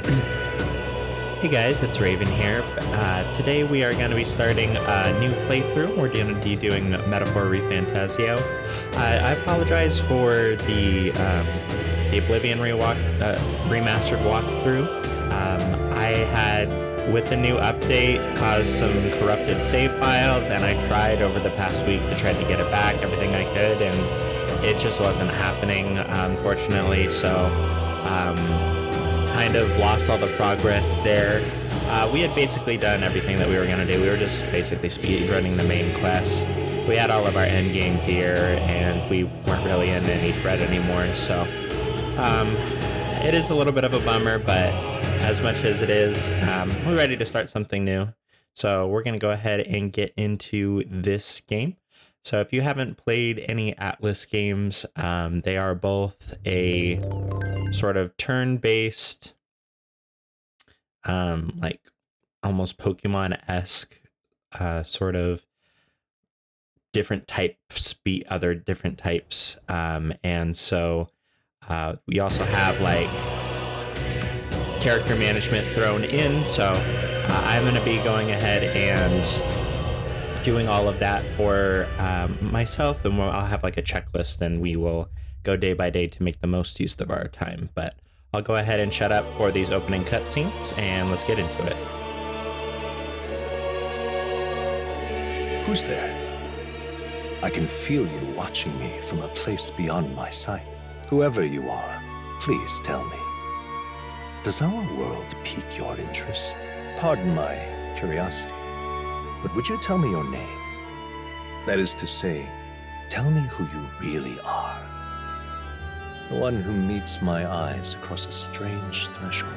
Hey guys, it's Raven here. Today we are going to be starting a new playthrough. We're going to be doing Metaphor Refantazio. I apologize for the Oblivion remastered walkthrough. I had, with the new update, caused some corrupted save files, and I tried over the past week to try to get it back, everything I could, and it just wasn't happening, unfortunately, so kind of lost all the progress there. We had basically done everything that we were going to do. We were just basically speedrunning the main quest. We had all of our endgame gear, and we weren't really in any threat anymore, so it is a little bit of a bummer, but as much as it is, we're ready to start something new. So we're going to go ahead and get into this game. So if you haven't played any Atlus games, they are both a sort of turn-based, like almost Pokemon-esque sort of different types beat other different types. And so we also have like character management thrown in. So I'm going to be going ahead and doing all of that for myself, and I'll have like a checklist, and we will go day by day to make the most use of our time. But I'll go ahead and shut up for these opening cutscenes, and let's get into it. Who's there? I can feel you watching me from a place beyond my sight. Whoever you are, please tell me. Does our world pique your interest? Pardon my curiosity, but would you tell me your name? That is to say, tell me who you really are. The one who meets my eyes across a strange threshold.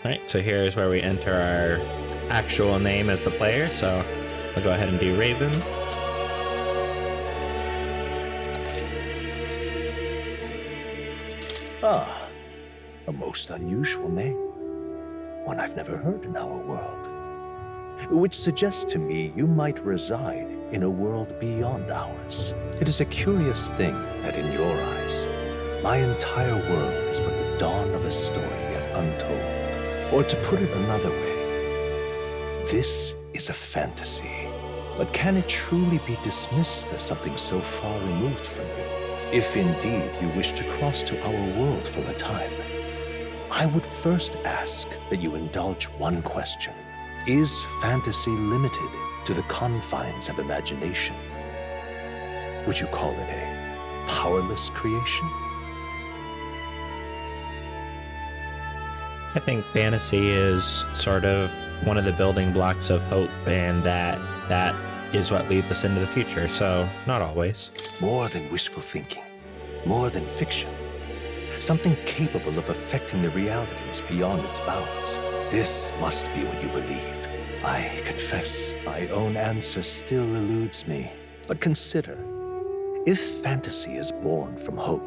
Alright, so here's where we enter our actual name as the player, so I'll go ahead and do Raven. Ah, a most unusual name. One I've never heard in our world. Which suggests to me you might reside in a world beyond ours. It is a curious thing that in your eyes, my entire world is but the dawn of a story yet untold. Or to put it another way, this is a fantasy. But can it truly be dismissed as something so far removed from you? If indeed you wish to cross to our world for a time, I would first ask that you indulge one question. Is fantasy limited to the confines of imagination? Would you call it a powerless creation? I think fantasy is sort of one of the building blocks of hope, and that is what leads us into the future, so not always. More than wishful thinking, more than fiction. Something capable of affecting the realities beyond its bounds. This must be what you believe. I confess, my own answer still eludes me. But consider, if fantasy is born from hope,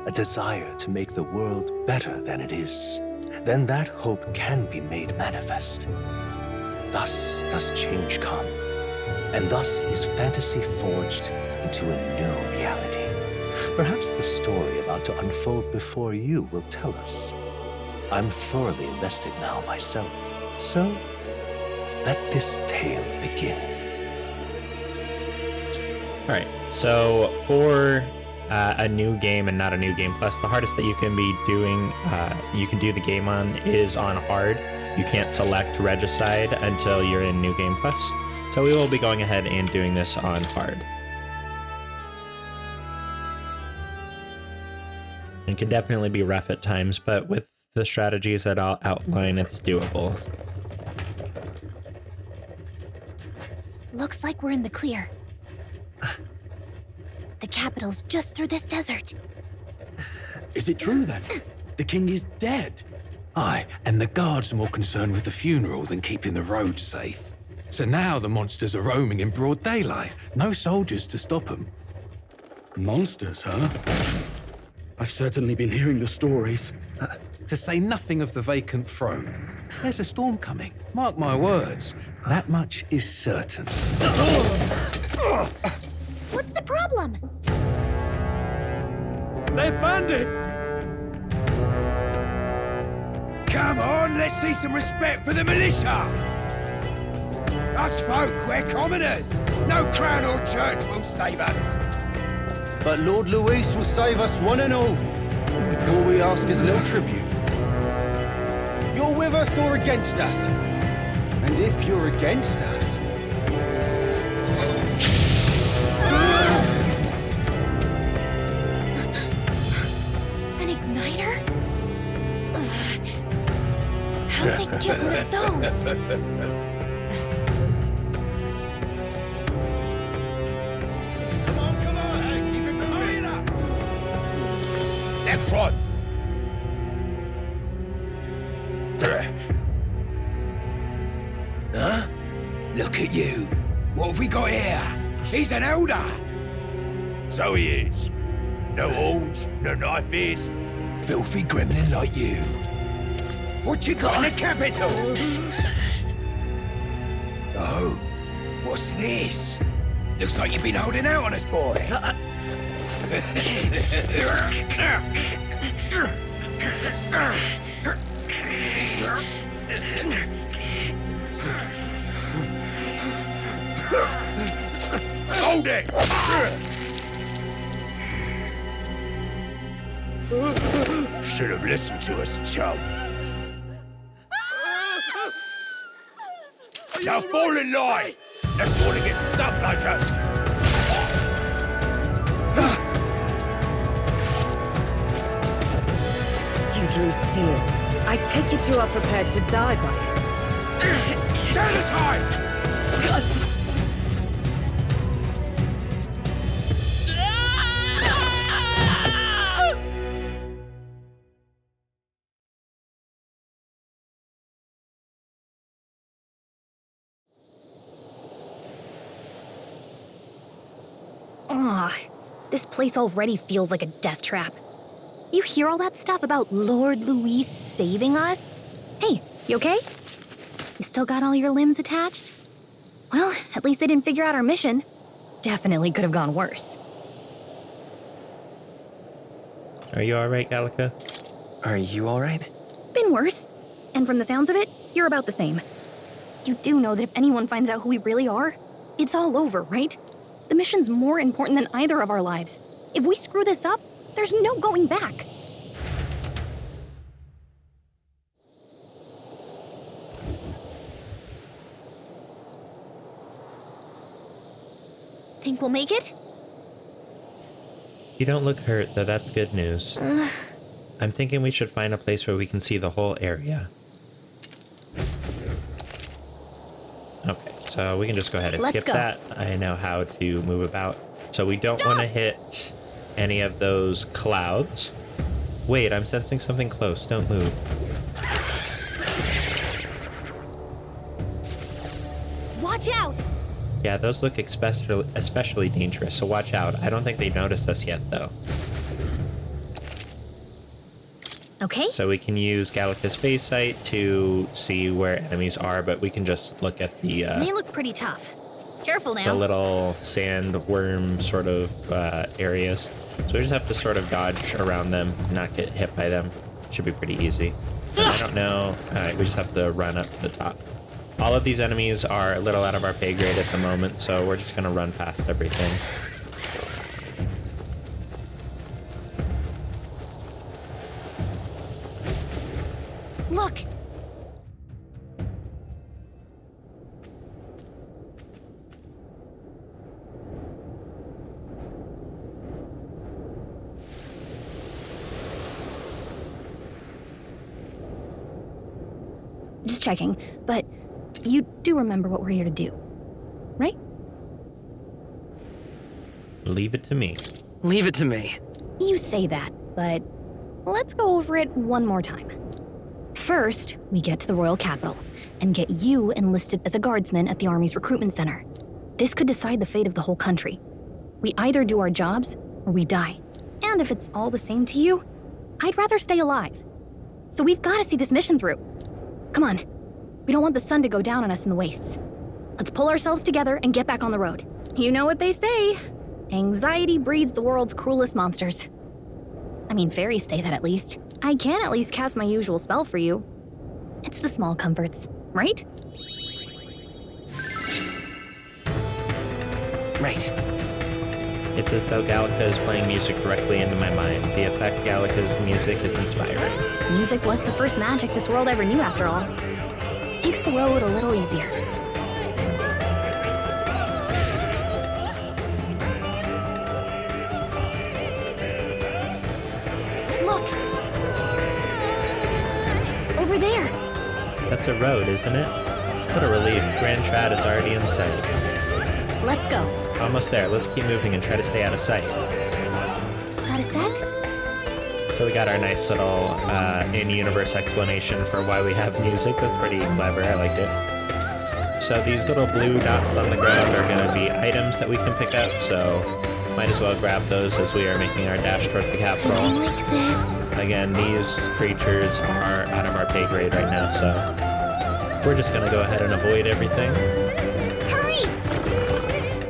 a desire to make the world better than it is, then that hope can be made manifest. Thus does change come, and thus is fantasy forged into a new reality. Perhaps the story about to unfold before you will tell us. I'm thoroughly invested now myself, so let this tale begin. All right, so for a new game and not a new game plus, the hardest that you can be doing, you can do the game on is on hard. You can't select Regicide until you're in New Game Plus. So we will be going ahead and doing this on hard. It can definitely be rough at times, but with the strategies that I'll outline, it's doable. Looks like we're in the clear. The capital's just through this desert. Is it true then? The king is dead? Aye, and the guards are more concerned with the funeral than keeping the roads safe. So now the monsters are roaming in broad daylight. No soldiers to stop them. Monsters, huh? I've certainly been hearing the stories. To say nothing of the vacant throne. There's a storm coming. Mark my words. That much is certain. What's the problem? They're bandits! Come on, let's see some respect for the militia! Us folk, we're commoners. No crown or church will save us. But Lord Luis will save us one and all. All we ask is a little tribute. You're with us or against us? And if you're against us... An igniter? Ugh. How'd they get one of those? Come on, hey, keep it moving. Hurry it up. Next one. Huh? Look at you. What have we got here? He's an elder. So he is. No horns, no knife is. Filthy gremlin like you. What you got in the capital? Oh, what's this? Looks like you've been holding out on us, boy. Hold it! Should have listened to us, chum. Now fall in line! Let's want to get stuck like us. You drew steel. I take it you are prepared to die by it. Stand aside! Ugh, this place already feels like a death trap. You hear all that stuff about Lord Luis saving us? Hey, you okay? You still got all your limbs attached? Well, at least they didn't figure out our mission. Definitely could have gone worse. Are you alright, Gallica? Are you alright? Been worse. And from the sounds of it, you're about the same. You do know that if anyone finds out who we really are, it's all over, right? The mission's more important than either of our lives. If we screw this up, there's no going back. Think we'll make it? You don't look hurt, though that's good news. I'm thinking we should find a place where we can see the whole area. Okay, so we can just go ahead and skip that. I know how to move about. So we don't want to hit any of those clouds. Wait, I'm sensing something close. Don't move. Watch out! Yeah, those look especially dangerous, so watch out. I don't think they noticed us yet, though. Okay. So we can use Gallica's phase sight to see where enemies are, but we can just look at the They look pretty tough. Careful now. the little sandworm sort of areas. So we just have to sort of dodge around them, not get hit by them. Should be pretty easy. And I don't know. Alright, we just have to run up to the top. All of these enemies are a little out of our pay grade at the moment, so we're just gonna run past everything. Look! Just checking, but you do remember what we're here to do, right? Leave it to me. Leave it to me. You say that, but let's go over it one more time. First, we get to the royal capital and get you enlisted as a guardsman at the army's recruitment center. This could decide the fate of the whole country. We either do our jobs or we die. And if it's all the same to you, I'd rather stay alive. So we've got to see this mission through. Come on. We don't want the sun to go down on us in the wastes. Let's pull ourselves together and get back on the road. You know what they say. Anxiety breeds the world's cruelest monsters. I mean, fairies say that at least. I can at least cast my usual spell for you. It's the small comforts, right? Right. It's as though Gallica is playing music directly into my mind. The effect Gallica's music is inspiring. Music was the first magic this world ever knew, after all. Makes the road a little easier. Look! Over there! That's a road, isn't it? What a relief. Grand Trad is already in sight. Let's go. Almost there. Let's keep moving and try to stay out of sight. Got a sec? So we got our nice little in-universe explanation for why we have music. That's pretty clever. I liked it. So these little blue dots on the ground are going to be items that we can pick up, so might as well grab those as we are making our dash towards the capital. I like this. Again, these creatures are out of our pay grade right now, so we're just going to go ahead and avoid everything. Hurry!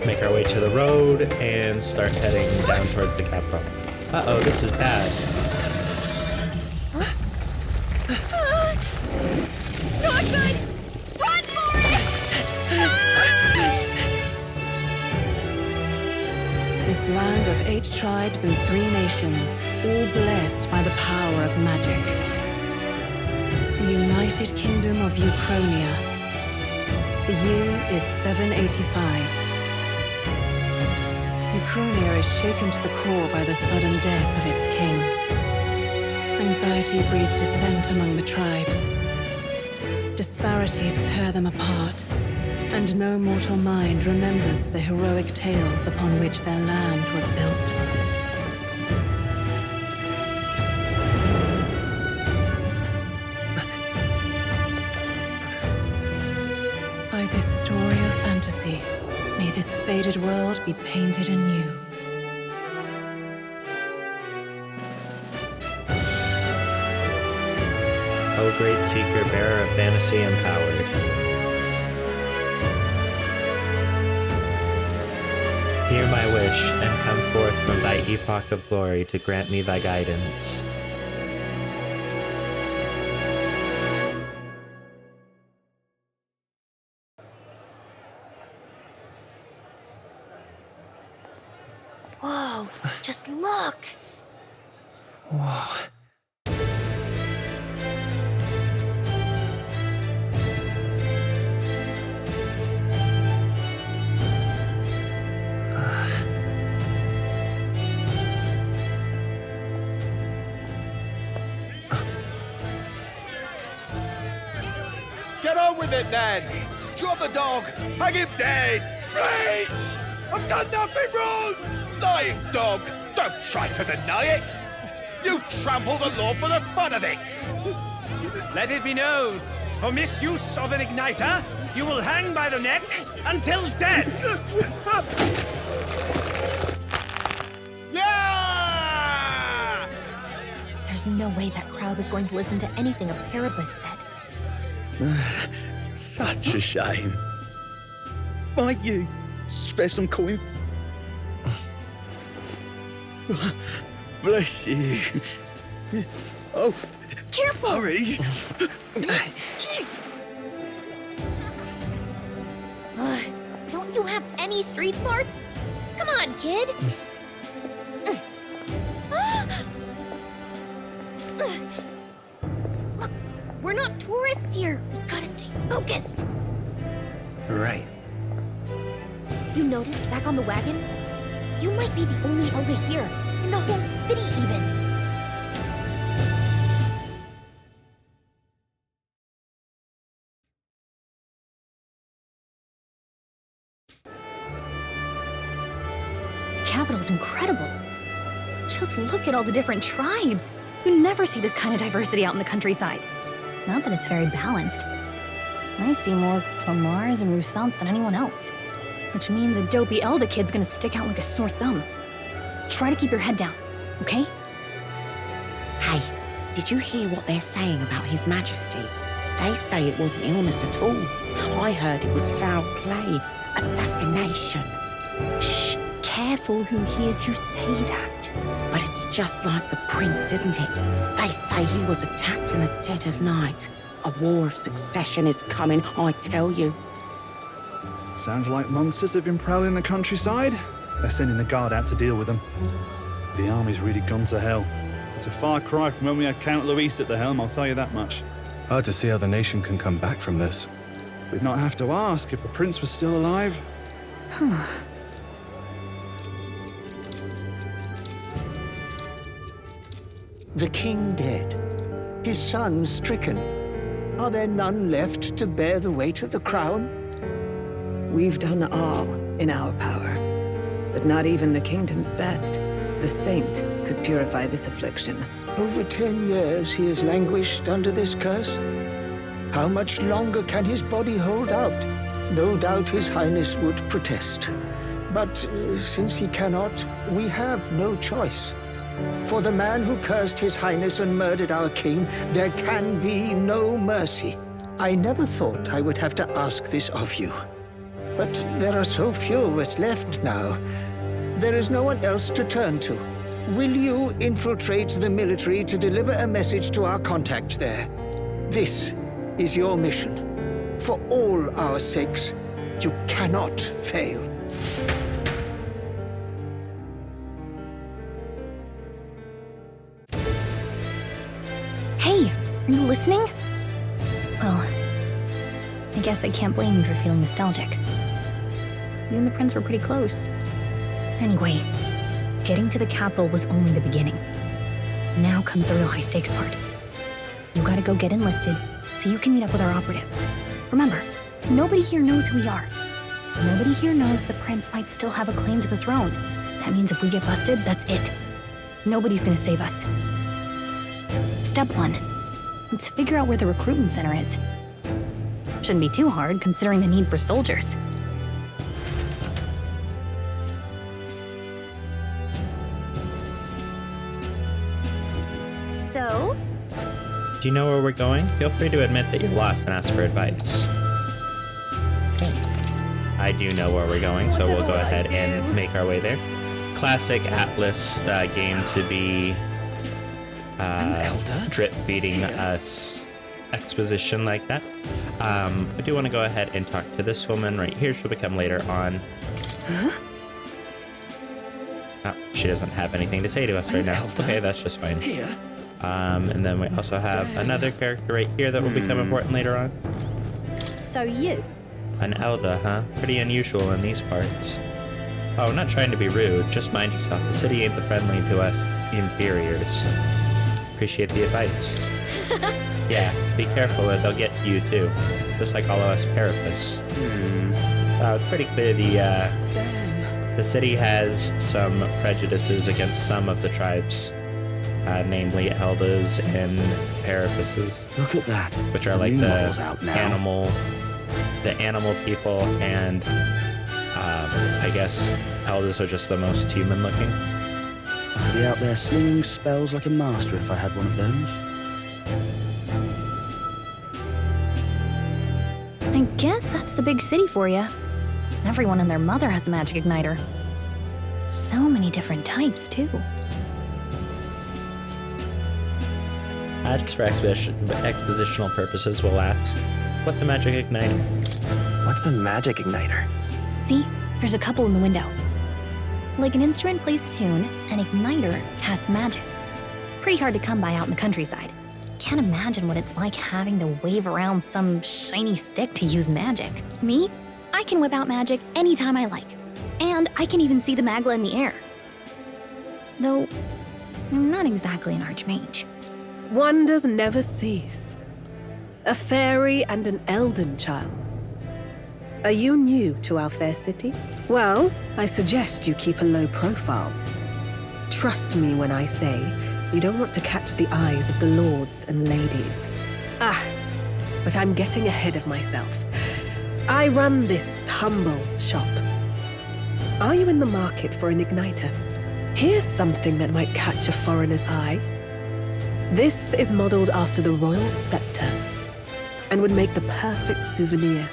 Make our way to the road and start heading down towards the capital. Uh-oh, this is bad. Not good! Run for it! This land of 8 tribes and 3 nations, all blessed by the power of magic. The United Kingdom of Uchronia. The year is 785. Uchronia is shaken to the core by the sudden death of its king. Anxiety breeds dissent among the tribes. Disparities tear them apart, and no mortal mind remembers the heroic tales upon which their land was built. By this story of fantasy, may this faded world be painted anew. O great seeker, bearer of fantasy empowered. Hear my wish, and come forth from thy epoch of glory to grant me thy guidance. Whoa, just look! Whoa. Get on with it, then! Drop the dog! Hang him dead! Please! I've done nothing wrong! Lying dog! Don't try to deny it! You trample the law for the fun of it! Let it be known, for misuse of an igniter, you will hang by the neck until dead! Yeah! There's no way that crowd was going to listen to anything a Paribus said. Such a shame. Might you spare some coin? Bless you. Oh, Careful! hurry. Don't you have any street smarts? Come on, kid! Look, we're not tourists here. We gotta stay focused. Right. You noticed back on the wagon? You might be the only Elder here, in the whole city even. The capital's incredible. Just look at all the different tribes. You never see this kind of diversity out in the countryside. Not that it's very balanced. I see more Clamars and Roussants than anyone else. Which means a dopey Elder kid's gonna stick out like a sore thumb. Try to keep your head down, okay? Hey, did you hear what they're saying about His Majesty? They say it wasn't illness at all. I heard it was foul play, assassination. Shh, careful who hears you say that. But it's just like the prince, isn't it? They say he was attacked in the dead of night. A war of succession is coming, I tell you. Sounds like monsters have been prowling the countryside. They're sending the guard out to deal with them. The army's really gone to hell. It's a far cry from when we had Count Luis at the helm, I'll tell you that much. Hard to see how the nation can come back from this. We'd not have to ask if the prince was still alive. The king dead, his son stricken. Are there none left to bear the weight of the crown? We've done all in our power, but not even the kingdom's best. The saint could purify this affliction. Over 10 years he has languished under this curse. How much longer can his body hold out? No doubt his highness would protest. But since he cannot, we have no choice. For the man who cursed his highness and murdered our king, there can be no mercy. I never thought I would have to ask this of you. But there are so few of us left now. There is no one else to turn to. Will you infiltrate the military to deliver a message to our contact there? This is your mission. For all our sakes, you cannot fail. Hey, are you listening? Well, I guess I can't blame you for feeling nostalgic. You and the prince were pretty close. Anyway, getting to the capital was only the beginning. Now comes the real high-stakes part. You gotta go get enlisted so you can meet up with our operative. Remember, nobody here knows who we are. Nobody here knows the prince might still have a claim to the throne. That means if we get busted, that's it. Nobody's gonna save us. Step 1. Let's figure out where the recruitment center is. Shouldn't be too hard, considering the need for soldiers. So? Do you know where we're going? Feel free to admit that you're lost and ask for advice. I do know where we're going, so we'll go ahead and make our way there. Classic Atlus game to be drip feeding us exposition like that. I do want to go ahead and talk to this woman right here. She'll become later on. Huh? Oh, she doesn't have anything to say to us right now. Okay, that's just fine. And then we also have another character right here that will become important later on. So you? An Elda, huh? Pretty unusual in these parts. Oh, not trying to be rude, just mind yourself. The city ain't the friendly to us inferiors. Appreciate the advice. Yeah, be careful or they'll get you too. Just like all of us Paraphus. It's pretty clear the city has some prejudices against some of the tribes. Namely Eldas and Paraphuses. Look at that. Which are like the animal people, and I guess Eldas are just the most human looking. I could be out there slinging spells like a master if I had one of those. I guess that's the big city for you. Everyone and their mother has a magic igniter. So many different types, too. Just for expositional purposes, we'll ask, what's a magic igniter? What's a magic igniter? See, there's a couple in the window. Like an instrument plays a tune, an igniter casts magic. Pretty hard to come by out in the countryside. Can't imagine what it's like having to wave around some shiny stick to use magic. Me? I can whip out magic anytime I like. And I can even see the magla in the air. Though, I'm not exactly an archmage. Wonders never cease. A fairy and an elden child. Are you new to our fair city? Well, I suggest you keep a low profile. Trust me when I say you don't want to catch the eyes of the lords and ladies. But I'm getting ahead of myself. I run this humble shop. Are you in the market for an igniter? Here's something that might catch a foreigner's eye. This is modeled after the royal scepter and would make the perfect souvenir.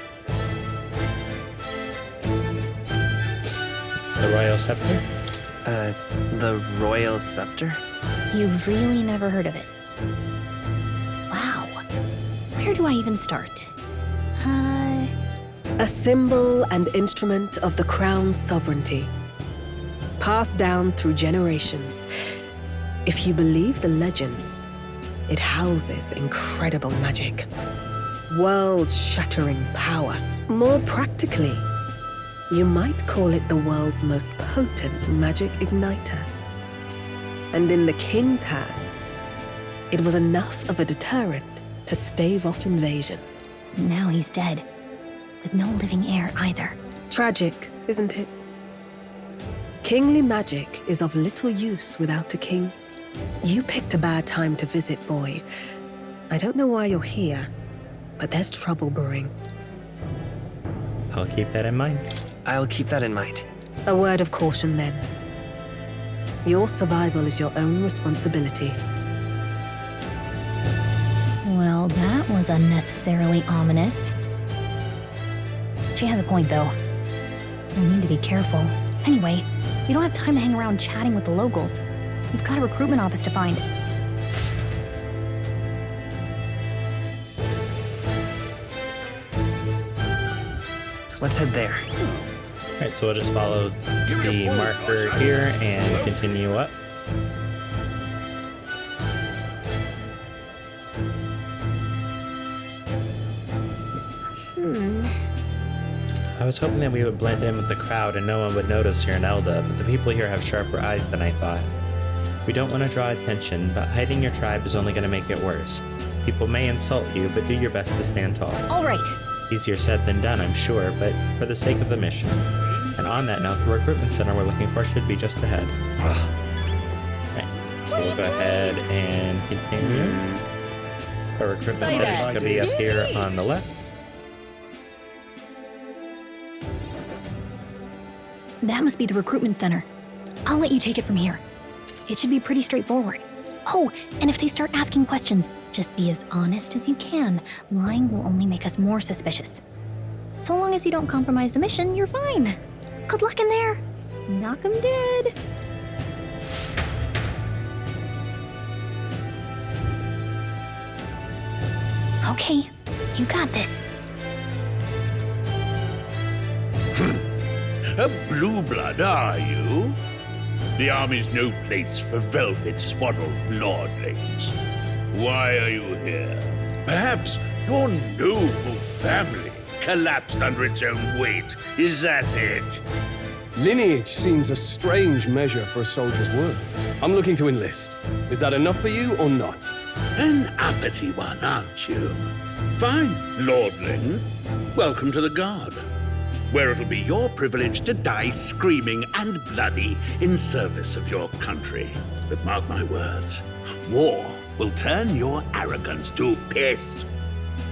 The royal scepter? The royal scepter? You've really never heard of it. Wow. where do I even start? A symbol and instrument of the crown's sovereignty, passed down through generations. If you believe the legends, it houses incredible magic, world-shattering power. More practically, you might call it the world's most potent magic igniter. And in the king's hands, it was enough of a deterrent to stave off invasion. Now he's dead, with no living heir either. Tragic, isn't it? Kingly magic is of little use without a king. You picked a bad time to visit, boy. I don't know why you're here, but there's trouble brewing. I'll keep that in mind. I'll keep that in mind. A word of caution, then. Your survival is your own responsibility. Well, that was unnecessarily ominous. She has a point, though. We need to be careful. Anyway, we don't have time to hang around chatting with the locals. We've got a recruitment office to find. Let's head there. All right, so we'll just follow the marker here and continue up. I was hoping that we would blend in with the crowd and no one would notice you're an Elda, but the people here have sharper eyes than I thought. We don't want to draw attention, but hiding your tribe is only going to make it worse. People may insult you, but do your best to stand tall. All right. Easier said than done, I'm sure, but for the sake of the mission. And on that note, the recruitment center we're looking for should be just ahead. Right, so we'll go ahead and continue. The recruitment center is going to be up here on the left. That must be the recruitment center. I'll let you take it from here. It should be pretty straightforward. Oh, and if they start asking questions, just be as honest as you can. Lying will only make us more suspicious. So long as you don't compromise the mission, you're fine. Good luck in there. Knock 'em dead. Okay, you got this. A blue blood, are you? The army's no place for velvet-swaddled lordlings. Why are you here? Perhaps your noble family collapsed under its own weight. Is that it? Lineage seems a strange measure for a soldier's worth. I'm looking to enlist. Is that enough for you or not? An uppity one, aren't you? Fine, lordling. Welcome to the Guard, where it'll be your privilege to die screaming and bloody in service of your country. But mark my words, war will turn your arrogance to piss.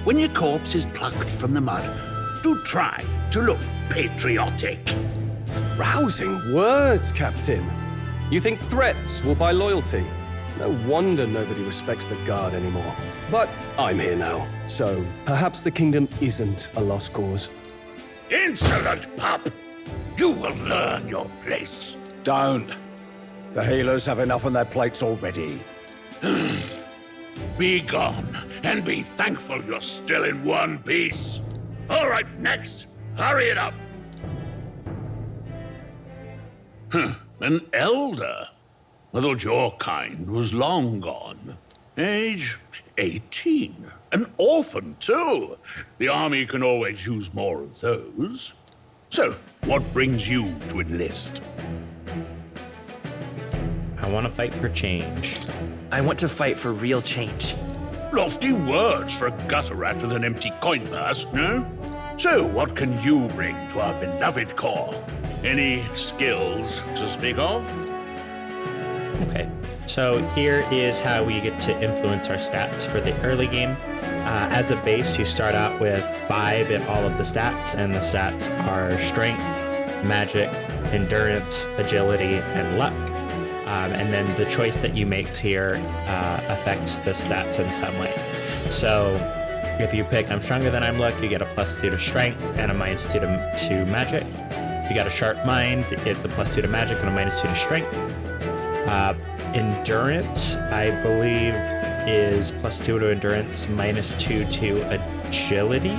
When your corpse is plucked from the mud, do try to look patriotic. Rousing words, Captain. You think threats will buy loyalty? No wonder nobody respects the Guard anymore. But I'm here now, so perhaps the kingdom isn't a lost cause. Insolent pup! You will learn your place. Don't. The healers have enough on their plates already. Be gone, and be thankful you're still in one piece. All right, next. Hurry it up. An elder? I thought your kind was long gone. Age 18. An orphan, too. The army can always use more of those. So, what brings you to enlist? I want to fight for change. I want to fight for real change. Lofty words for a gutter rat with an empty coin purse, no? So, what can you bring to our beloved corps? Any skills to speak of? Okay, so here is how we get to influence our stats for the early game. As a base, you start out with 5 in all of the stats, and the stats are strength, magic, endurance, agility, and luck. And then the choice that you make here affects the stats in some way. So if you pick I'm stronger than I'm luck, you get a +2 to strength and a -2 to magic. If you got a sharp mind, it's a +2 to magic and a -2 to strength. Endurance, I believe, is +2 to endurance, -2 to agility.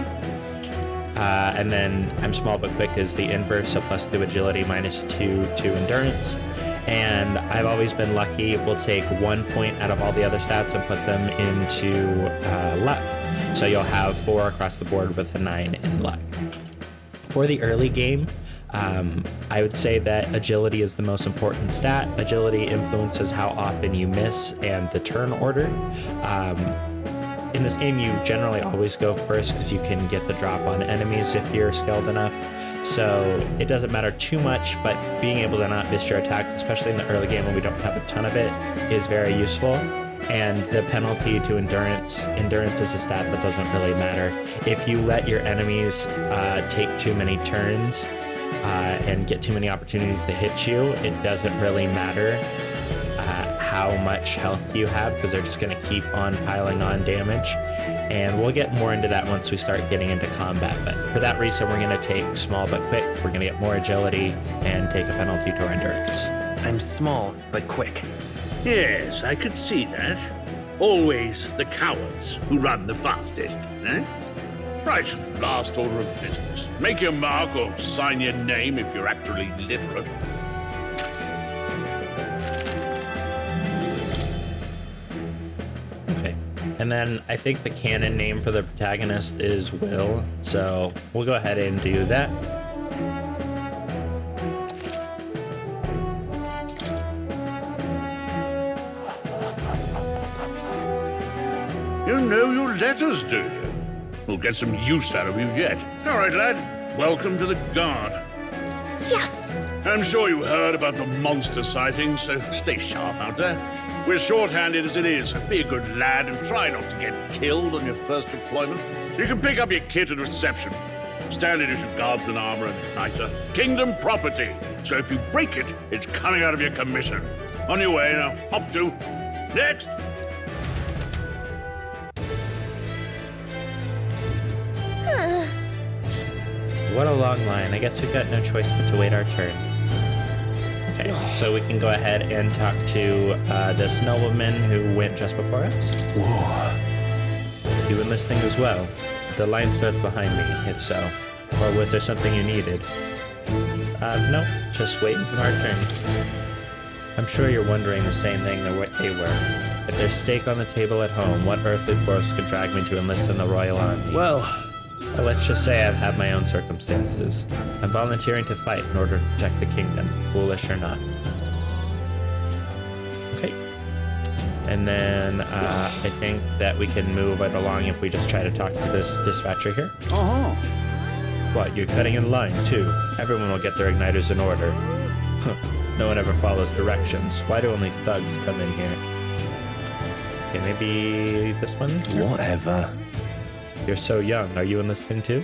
And then I'm small but quick is the inverse, so +2 agility, -2 to endurance. And I've always been lucky. We'll take 1 point out of all the other stats and put them into luck. So you'll have 4 across the board with a 9 in luck. For the early game, I would say that agility is the most important stat. Agility influences how often you miss and the turn order. In this game, you generally always go first because you can get the drop on enemies if you're skilled enough. So it doesn't matter too much, but being able to not miss your attacks, especially in the early game when we don't have a ton of it, is very useful. And the penalty to endurance is a stat that doesn't really matter. If you let your enemies take too many turns and get too many opportunities to hit you, it doesn't really matter how much health you have, because they're just going to keep on piling on damage. And we'll get more into that once we start getting into combat. But for that reason, we're going to take small but quick. We're going to get more agility and take a penalty to our endurance. I'm small but quick. Yes, I could see that. Always the cowards who run the fastest, eh? Right, last order of business. Make your mark or sign your name if you're actually literate. And then I think the canon name for the protagonist is Will, so we'll go ahead and do that. You know your letters, do you? We'll get some use out of you yet. All right, lad. Welcome to the Guard. Yes! I'm sure you heard about the monster sightings, so stay sharp out there. We're short-handed as it is, so be a good lad and try not to get killed on your first deployment. You can pick up your kit at reception. Standard issue guardsman armor and igniter. Kingdom property, so if you break it, it's coming out of your commission. On your way now. Hop to. Next! What a long line. I guess we've got no choice but to wait our turn. Okay, so we can go ahead and talk to this nobleman who went just before us. Whoa. You enlisting as well? The line starts behind me, if so. Or was there something you needed? No, just waiting for our turn. I'm sure you're wondering the same thing that what they were. If there's steak on the table at home, what earthly force could drag me to enlist in the Royal Army? Well, let's just say I've had my own circumstances. I'm volunteering to fight in order to protect the kingdom, foolish or not. Okay. And then I think that we can move right along if we just try to talk to this dispatcher here. Uh-huh. What, you're cutting in line too? Everyone will get their igniters in order. No one ever follows directions. Why do only thugs come in here? Okay, maybe this one? Whatever. You're so young. Are you enlisting too?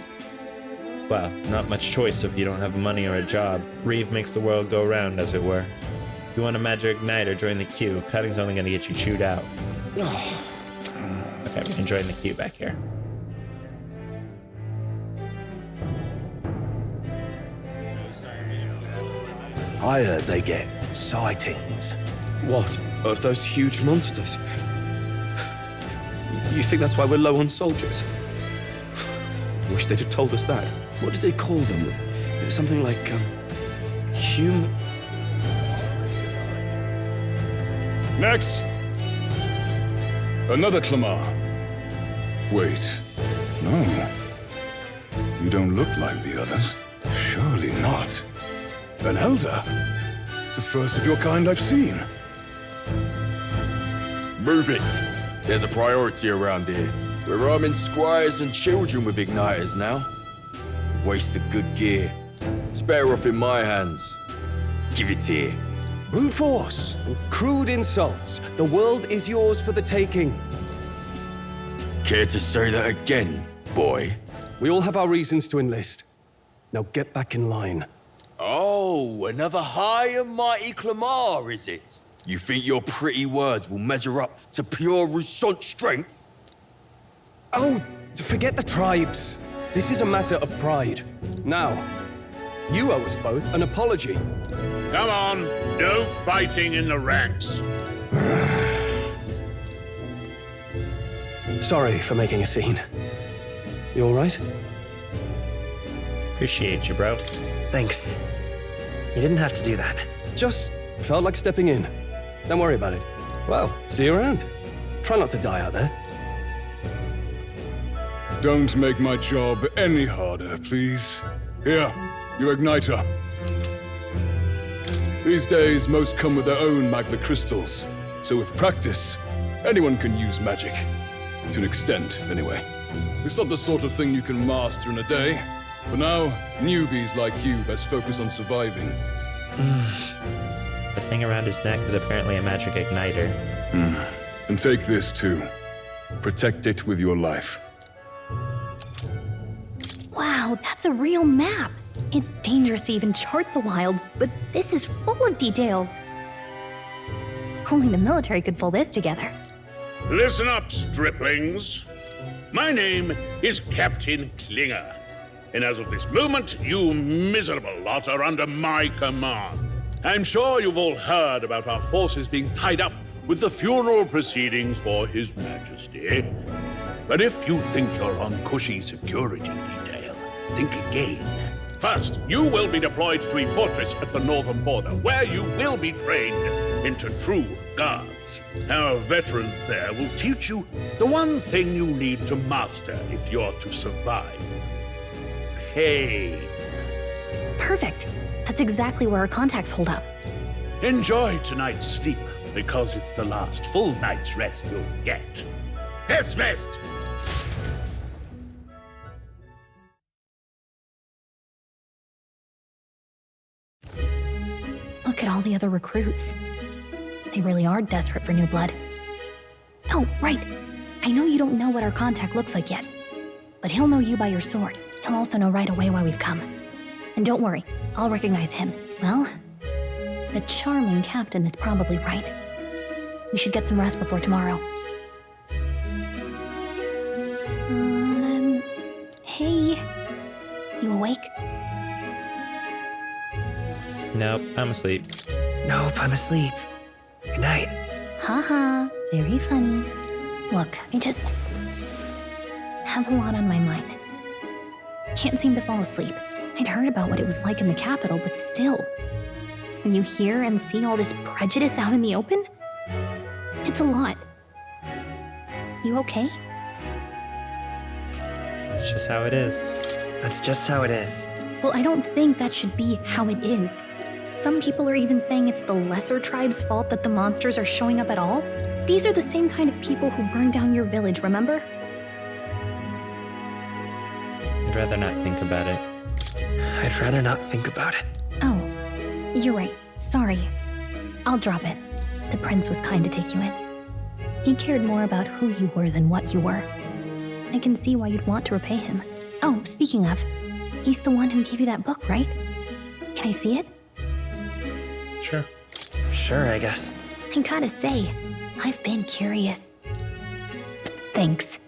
Well, not much choice if you don't have money or a job. Reeve makes the world go round, as it were. If you want a magic igniter, join the queue. Cutting's only going to get you chewed out. Okay, we can join the queue back here. I heard they get sightings. What? Of those huge monsters? You think that's why we're low on soldiers? Wish they'd have told us that. What do they call them? Something like, human... Next! Another Clamar. Wait. No. You don't look like the others. Surely not. An elder? It's the first of your kind I've seen. Move it! There's a priority around here. We're arming squires and children with igniters now. Waste of good gear. It's better off in my hands. Give it here. Brute force! Crude insults. The world is yours for the taking. Care to say that again, boy? We all have our reasons to enlist. Now get back in line. Oh, another high and mighty Clamar, is it? You think your pretty words will measure up to pure Rousant strength? Oh, forget the tribes. This is a matter of pride. Now, you owe us both an apology. Come on, no fighting in the ranks. Sorry for making a scene. You alright? Appreciate you, bro. Thanks. You didn't have to do that. Just felt like stepping in. Don't worry about it. Well, see you around. Try not to die out there. Don't make my job any harder, please. Here, your igniter. These days, most come with their own magna crystals. So with practice, anyone can use magic. To an extent, anyway. It's not the sort of thing you can master in a day. For now, newbies like you best focus on surviving. The thing around his neck is apparently a magic igniter. And take this too. Protect it with your life. Wow, that's a real map. It's dangerous to even chart the wilds, but this is full of details. Only the military could pull this together. Listen up, striplings. My name is Captain Klinger, and as of this moment, you miserable lot are under my command. I'm sure you've all heard about our forces being tied up with the funeral proceedings for His Majesty. But if you think you're on cushy security detail, think again. First, you will be deployed to a fortress at the northern border, where you will be trained into true guards. Our veterans there will teach you the one thing you need to master if you're to survive. Pain. Perfect. That's exactly where our contacts hold up. Enjoy tonight's sleep, because it's the last full night's rest you'll get. Dismissed! Look at all the other recruits. They really are desperate for new blood. Oh, right. I know you don't know what our contact looks like yet, but he'll know you by your sword. He'll also know right away why we've come. And don't worry, I'll recognize him. Well, the charming captain is probably right. We should get some rest before tomorrow. Hey. You awake? Nope, I'm asleep. Nope, I'm asleep. Good night. Haha, very funny. Look, I just have a lot on my mind. Can't seem to fall asleep. I'd heard about what it was like in the capital, but still. When you hear and see all this prejudice out in the open, it's a lot. You okay? That's just how it is. That's just how it is. Well, I don't think that should be how it is. Some people are even saying it's the lesser tribe's fault that the monsters are showing up at all. These are the same kind of people who burned down your village, remember? I'd rather not think about it. I'd rather not think about it. Oh, you're right. Sorry. I'll drop it. The prince was kind to take you in. He cared more about who you were than what you were. I can see why you'd want to repay him. Oh, speaking of, he's the one who gave you that book, right? Can I see it? Sure. Sure, I guess. I gotta say, I've been curious. Thanks.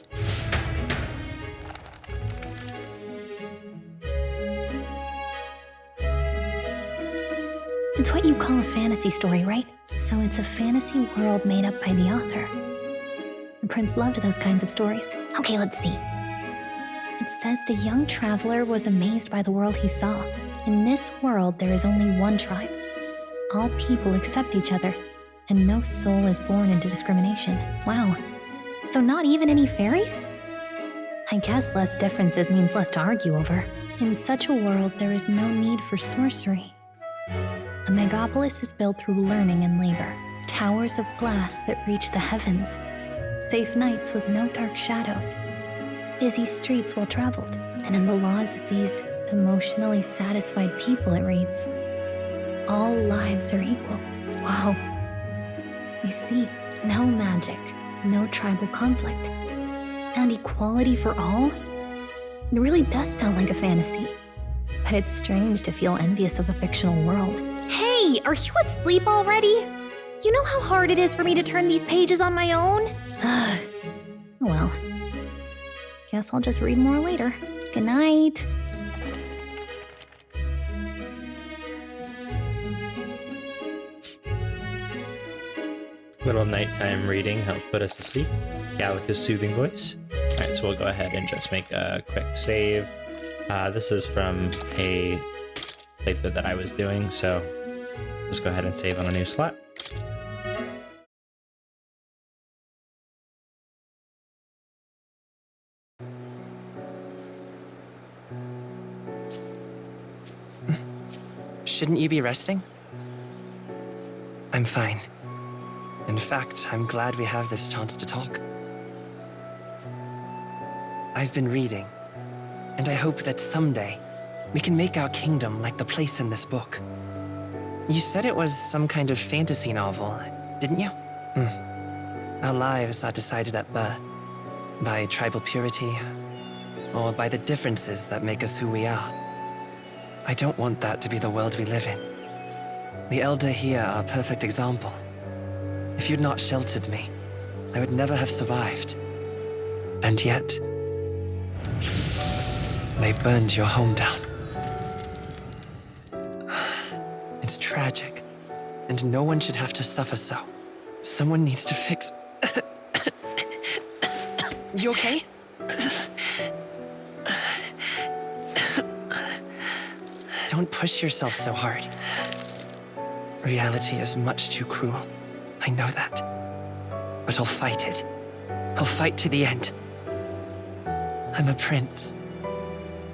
It's what you call a fantasy story, right? So it's a fantasy world made up by the author. The prince loved those kinds of stories. Okay, let's see. It says the young traveler was amazed by the world he saw. In this world, there is only one tribe. All people accept each other, and no soul is born into discrimination. Wow. So not even any fairies? I guess less differences means less to argue over. In such a world, there is no need for sorcery. A megapolis is built through learning and labor. Towers of glass that reach the heavens. Safe nights with no dark shadows. Busy streets well traveled. And in the laws of these emotionally satisfied people, it reads, all lives are equal. Wow. I see. No magic, no tribal conflict, and equality for all? It really does sound like a fantasy. But it's strange to feel envious of a fictional world. Hey, are you asleep already? You know how hard it is for me to turn these pages on my own? Well, guess I'll just read more later. Good night. Little nighttime reading helps put us to sleep. Gallica's soothing voice. Alright, so we'll go ahead and just make a quick save. This is from a playthrough that I was doing, so just go ahead and save on a new slot. Shouldn't you be resting? I'm fine. In fact, I'm glad we have this chance to talk. I've been reading, and I hope that someday we can make our kingdom like the place in this book. You said it was some kind of fantasy novel, didn't you? Our lives are decided at birth, by tribal purity, or by the differences that make us who we are. I don't want that to be the world we live in. The Elder here are a perfect example. If you'd not sheltered me, I would never have survived. And yet, they burned your home down. It's tragic, and no one should have to suffer so. Someone needs to fix... You okay? Don't push yourself so hard. Reality is much too cruel. I know that. But I'll fight it. I'll fight to the end. I'm a prince.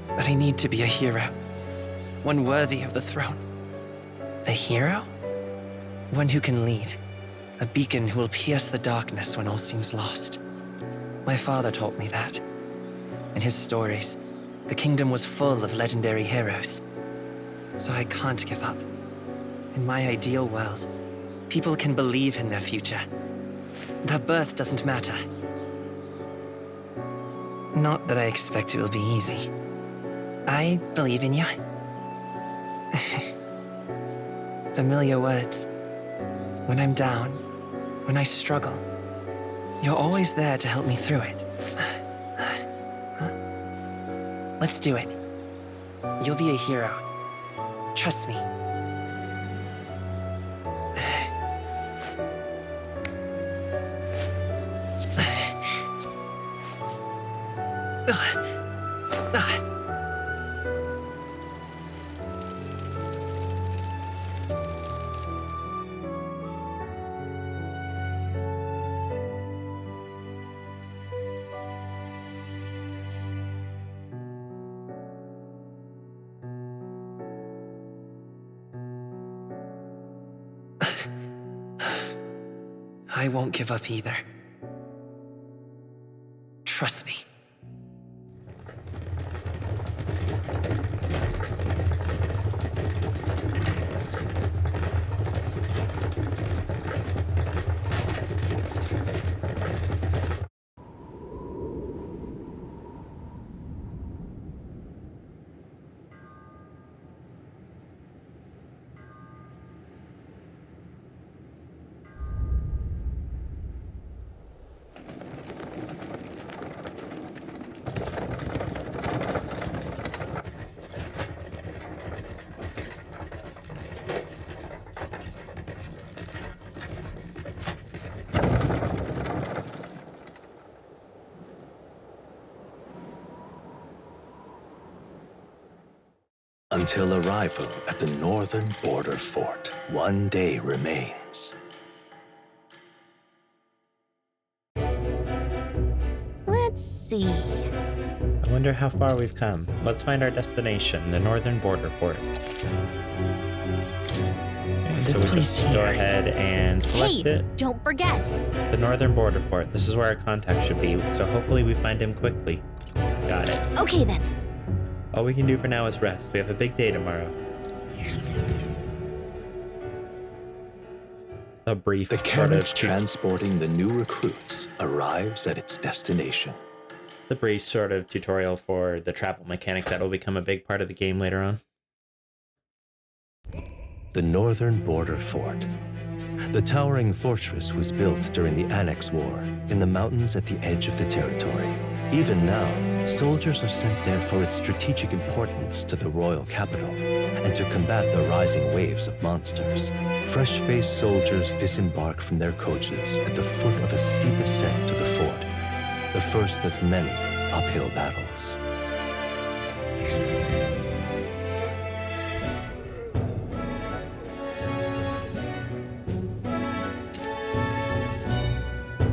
But I need to be a hero. One worthy of the throne. A hero? One who can lead. A beacon who will pierce the darkness when all seems lost. My father taught me that. In his stories, the kingdom was full of legendary heroes. So I can't give up. In my ideal world, people can believe in their future. Their birth doesn't matter. Not that I expect it will be easy. I believe in you. Familiar words. When I'm down, when I struggle, you're always there to help me through it. Let's do it. You'll be a hero. Trust me. I won't give up either. Trust me. Until arrival at the northern border fort, one day remains. Let's see. I wonder how far we've come. Let's find our destination, the northern border fort. Okay, This so we place just go here. ahead and select Hey, it. don't forget. The northern border fort. This is where our contact should be, so hopefully we find him quickly. Got it. Okay then. All we can do for now is rest. We have a big day tomorrow. A brief The sort carriage of transporting the new recruits arrives at its destination. the brief sort of tutorial for the travel mechanic that will become a big part of the game later on. The northern border fort. The towering fortress was built during the Annex War in the mountains at the edge of the territory. Even now, soldiers are sent there for its strategic importance to the royal capital, and to combat the rising waves of monsters, fresh-faced soldiers disembark from their coaches at the foot of a steep ascent to the fort, the first of many uphill battles.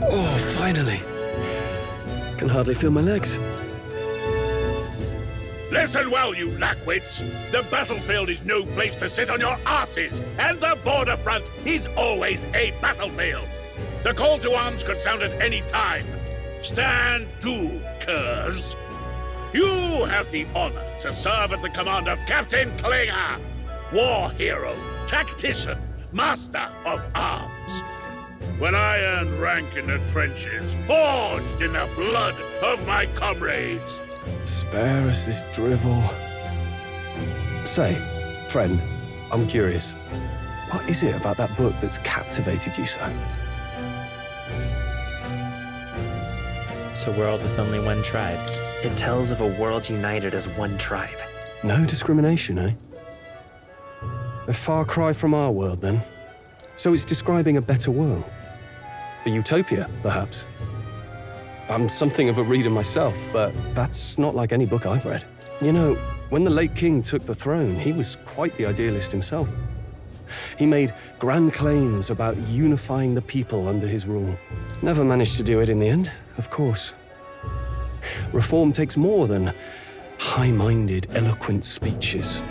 Oh, finally. Can hardly feel my legs. Listen well, you lackwits. The battlefield is no place to sit on your asses, and the border front is always a battlefield. The call to arms could sound at any time. Stand to, curs. You have the honor to serve at the command of Captain Klinger, war hero, tactician, master of arms. When I earned rank in the trenches, forged in the blood of my comrades. Spare us this drivel. Say, friend, I'm curious. What is it about that book that's captivated you so? It's a world with only one tribe. It tells of a world united as one tribe. No discrimination, eh? A far cry from our world, then. So it's describing a better world. A utopia, perhaps. I'm something of a reader myself, but that's not like any book I've read. You know, when the late king took the throne, he was quite the idealist himself. He made grand claims about unifying the people under his rule. Never managed to do it in the end, of course. Reform takes more than high-minded, eloquent speeches.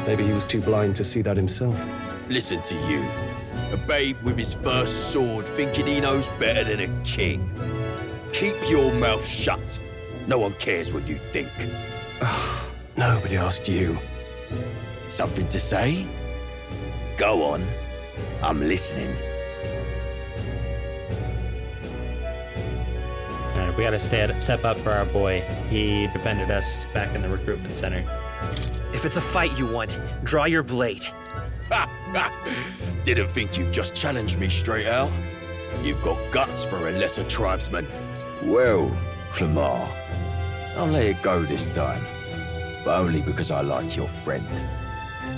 Maybe he was too blind to see that himself. Listen to you. A babe with his first sword thinking he knows better than a king. Keep your mouth shut. No one cares what you think. Nobody asked you. Something to say? Go on. I'm listening. We gotta step up for our boy. He defended us back in the recruitment center. If it's a fight you want, draw your blade. Didn't think you'd just challenge me straight out. You've got guts for a lesser tribesman. Well, Clemar, I'll let it go this time. But only because I like your friend.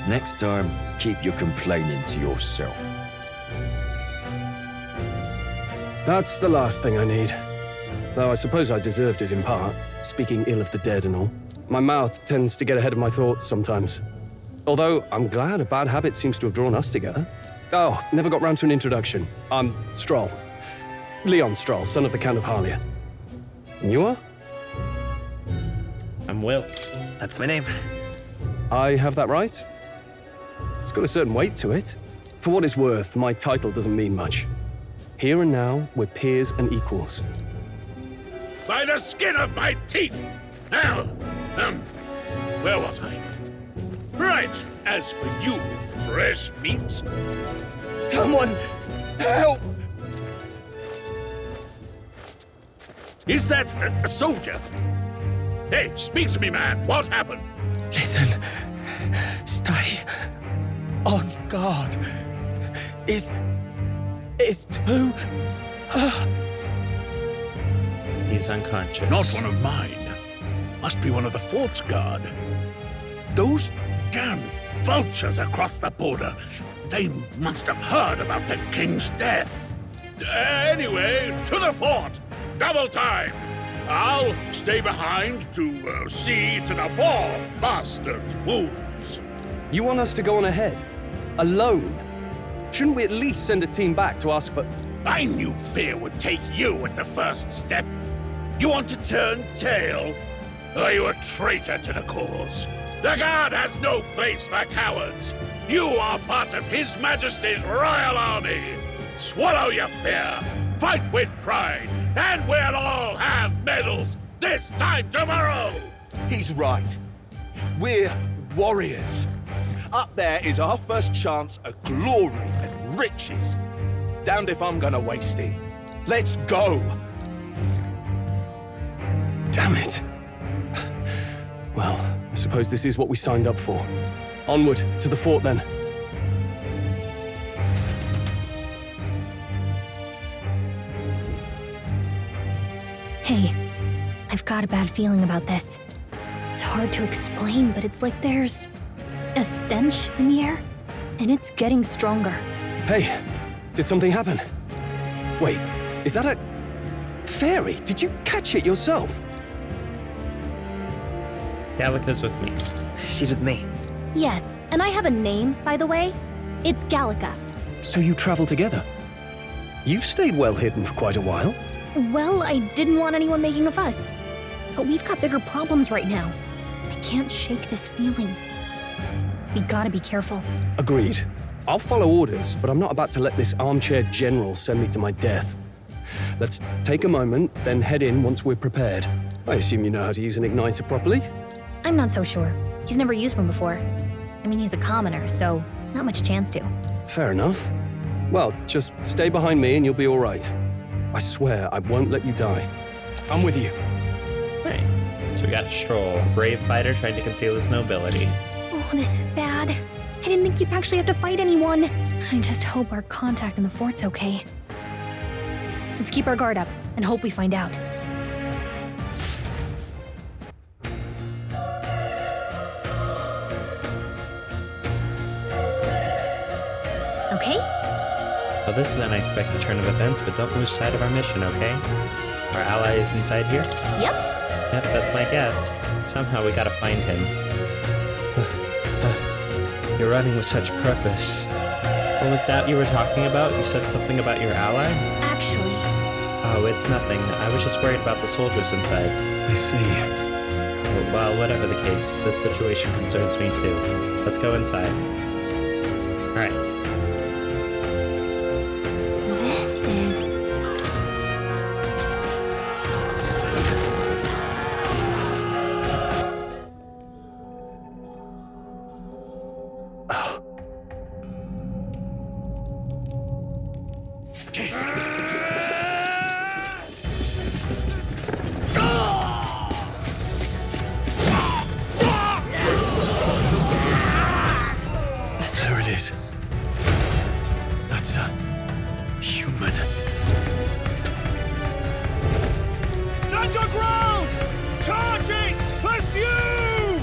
Next time, keep your complaining to yourself. That's the last thing I need. Though I suppose I deserved it in part, speaking ill of the dead and all. My mouth tends to get ahead of my thoughts sometimes. Although, I'm glad a bad habit seems to have drawn us together. Oh, never got round to an introduction. I'm Stroll. Leon Stroll, son of the Count of Harlia. And you are? I'm Will. That's my name. I have that right? It's got a certain weight to it. For what it's worth, my title doesn't mean much. Here and now, we're peers and equals. By the skin of my teeth! Now, where was I? Right, as for you, fresh meat. Someone, help! Is that a soldier? Hey, speak to me, man. What happened? Listen, stay on guard. It's too... He's unconscious. Not one of mine. Must be one of the fort's guard. Those damn vultures across the border. They must have heard about the king's death. Anyway, to the fort. Double time. I'll stay behind to see to the poor bastard's wounds. You want us to go on ahead? Alone? Shouldn't we at least send a team back to ask for... I knew fear would take you at the first step. You want to turn tail? Are you a traitor to the cause? The Guard has no place for cowards. You are part of His Majesty's Royal Army. Swallow your fear, fight with pride, and we'll all have medals this time tomorrow! He's right. We're warriors. Up there is our first chance at glory and riches. Damned if I'm gonna waste it. Let's go! Damn it. Well, I suppose this is what we signed up for. Onward, to the fort then. Hey, I've got a bad feeling about this. It's hard to explain, but it's like there's a stench in the air, and it's getting stronger. Hey, did something happen? Wait, is that a fairy? Did you catch it yourself? Gallica's with me. She's with me. Yes, and I have a name, by the way. It's Gallica. So you travel together? You've stayed well hidden for quite a while. Well, I didn't want anyone making a fuss. But we've got bigger problems right now. I can't shake this feeling. We gotta be careful. Agreed. I'll follow orders, but I'm not about to let this armchair general send me to my death. Let's take a moment, then head in once we're prepared. I assume you know how to use an igniter properly? I'm not so sure. He's never used one before. I mean, he's a commoner, so not much chance to. Fair enough. Well, just stay behind me and you'll be all right. I swear I won't let you die. I'm with you. Right. So we got Stroll, brave fighter trying to conceal his nobility. Oh, this is bad. I didn't think you'd actually have to fight anyone. I just hope our contact in the fort's okay. Let's keep our guard up and hope we find out. Okay? Well, this is an unexpected turn of events, but don't lose sight of our mission, okay? Our ally is inside here? Yep. Yep, that's my guess. Somehow we gotta find him. You're running with such purpose. What was that you were talking about? You said something about your ally? Actually... Oh, it's nothing. I was just worried about the soldiers inside. I see. Well, whatever the case, this situation concerns me too. Let's go inside. Alright. This is... There it is. That's a human. Stand your ground! Charging! Pursue!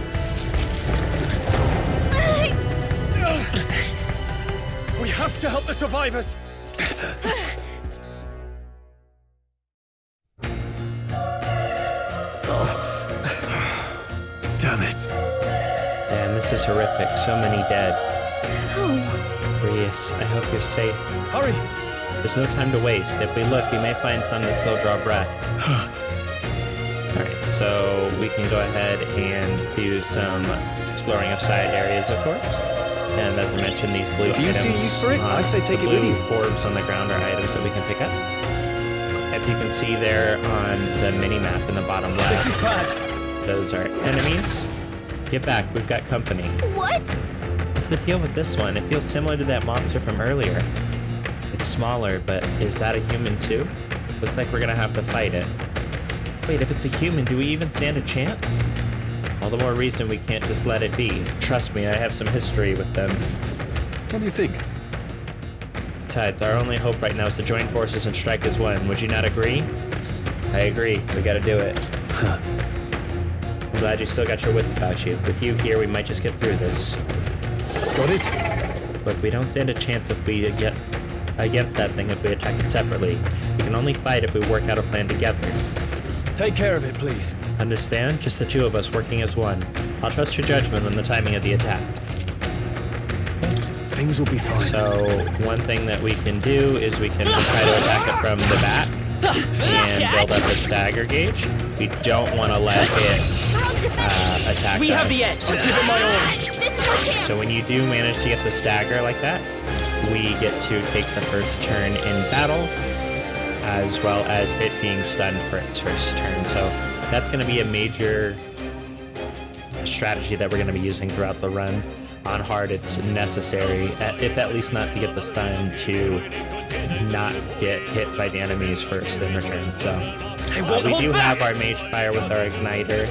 We have to help the survivors! Damn it. Damn, this is horrific. So many dead. Oh. Reus, I hope you're safe. Hurry! There's no time to waste. If we look, we may find some that still draw breath. Alright, so we can go ahead and do some exploring of side areas, of course. And as I mentioned, these blue If you items, see use for it, I say take it with you. blue orbs on the ground are items that we can pick up. If you can see there on the mini-map in the bottom left, This is bad. those are enemies. Get back, we've got company. What? What's the deal with this one? It feels similar to that monster from earlier. It's smaller, but is that a human too? Looks like we're gonna have to fight it. Wait, if it's a human, do we even stand a chance? All the more reason we can't just let it be. Trust me, I have some history with them. What do you think? Besides, our only hope right now is to join forces and strike as one. Would you not agree? I agree. We gotta do it. I'm glad you still got your wits about you. With you here, we might just get through this. Got it? Look, we don't stand a chance if we get against that thing if we attack it separately. We can only fight if we work out a plan together. Take care of it, please. Understand? Just the two of us working as one. I'll trust your judgment on the timing of the attack. Things will be fine. So, one thing that we can do is we can try to attack it from the back and build up its dagger gauge. We don't want to let it attack We us. have the edge. I'll give it my all. This is our chance! So when you do manage to get the stagger like that, we get to take the first turn in battle, as well as it being stunned for its first turn. So that's going to be a major strategy that we're going to be using throughout the run. On hard, it's necessary, if at least not to get the stun, to not get hit by the enemies first in return. So we do have our mage fire with our igniter,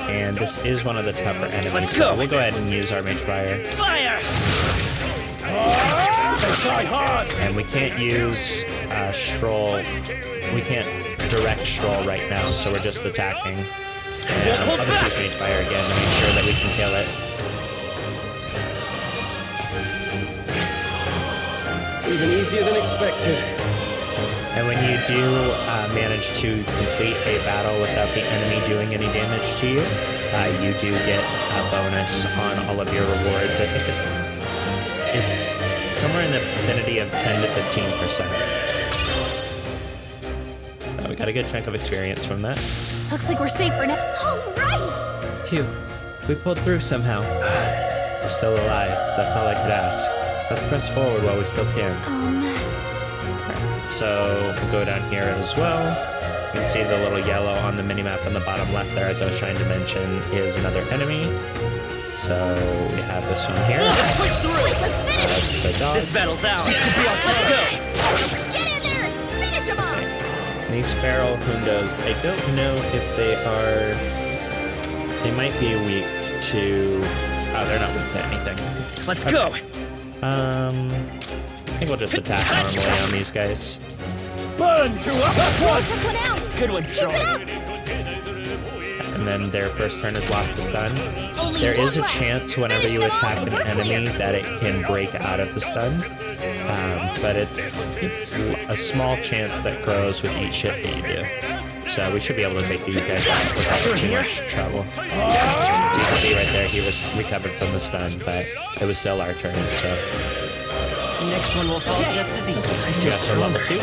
and this is one of the tougher enemies. Let's so go. we'll go ahead and use our mage fire. Fire! And we can't use Stroll. We can't direct Stroll right now, so we're just attacking. And I'll just use mage fire again to make sure that we can kill it. Even easier than expected. And when you do manage to complete a battle without the enemy doing any damage to you, you do get a bonus on all of your rewards. I think it's somewhere in the vicinity of 10 to 15%. We got a good chunk of experience from that. Looks like we're safe for now. All right! Phew, we pulled through somehow. We're still alive. That's all I could ask. Let's press forward while we still can. So we'll go down here as well. You can see the little yellow on the minimap on the bottom left there, as I was trying to mention, is another enemy. So we have this one here. Let's push through! Let's finish! The dog. This battle's ours. This could be our chance. Let's go! Get in there! Finish him off! These feral hundos, I don't know if they might be weak to, they're not weak to anything. Let's go! I think we'll just attack normally on these guys. Burn to us! Good one, Strong. And then their first turn is lost to stun. There is a chance whenever you attack an enemy that it can break out of the stun. But it's a small chance that grows with each hit that you do. So we should be able to take these guys out without too much trouble. You can see right there, he was recovered from the stun, but it was still our turn, so. Next one will fall just as easy. You got to level 2.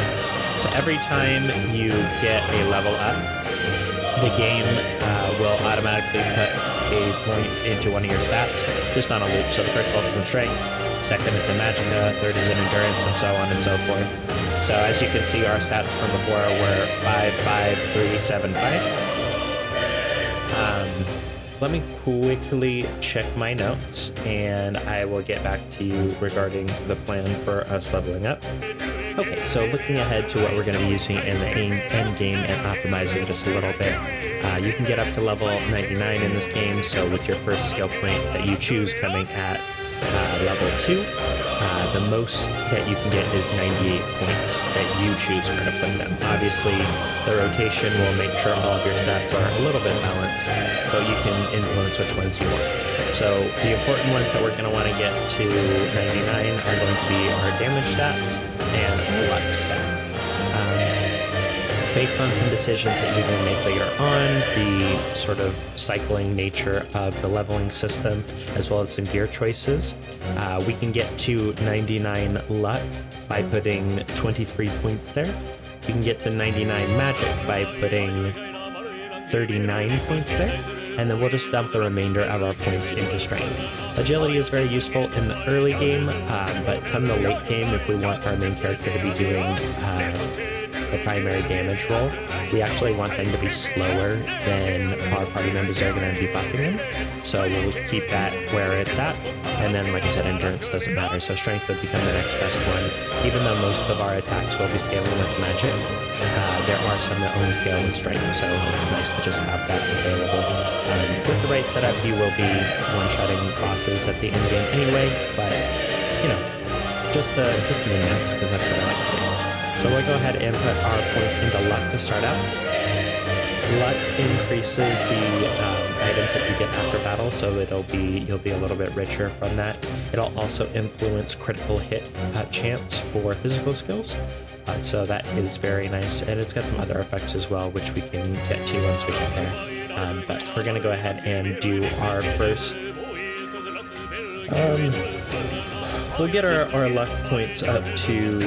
So every time you get a level up, the game will automatically put a point into one of your stats, just on a loop. So the first level is in strength, second is in magicka, third is in endurance, and so on and so forth. So as you can see, our stats from before were 5, 5, 3, 7, 5. Let me quickly check my notes, and I will get back to you regarding the plan for us leveling up. Okay, so looking ahead to what we're going to be using in the end game and optimizing just a little bit. You can get up to level 99 in this game, so with your first skill point that you choose coming at level 2, the most that you can get is 98 points that you choose where to put them. Obviously, the rotation will make sure all of your stats are a little bit balanced, but you can influence which ones you want. So the important ones that we're going to want to get to 99 are going to be our damage stats and our luck stat. Based on some decisions that you're going to make later on, the sort of cycling nature of the leveling system, as well as some gear choices, we can get to 99 luck by putting 23 points there. You can get to 99 magic by putting 39 points there. And then we'll just dump the remainder of our points into strength. Agility is very useful in the early game, but come the late game, if we want our main character to be doing the primary damage roll, we actually want them to be slower than our party members are going to be buffing them. So we'll keep that where it's at. And then, like I said, endurance doesn't matter, so strength would become the next best one. Even though most of our attacks will be scaling with magic, there are some that only scale with strength, so it's nice to just have that available. With the right setup, you will be one-shotting bosses at the end game anyway, but, you know, just min-max, because that's what I like to do. So we'll go ahead and put our points into luck to start out. Luck increases the items that you get after battle, so you'll be a little bit richer from that. It'll also influence critical hit chance for physical skills, so that is very nice. And it's got some other effects as well, which we can get to once we get there. But we're gonna go ahead and do our first. We'll get our luck points up to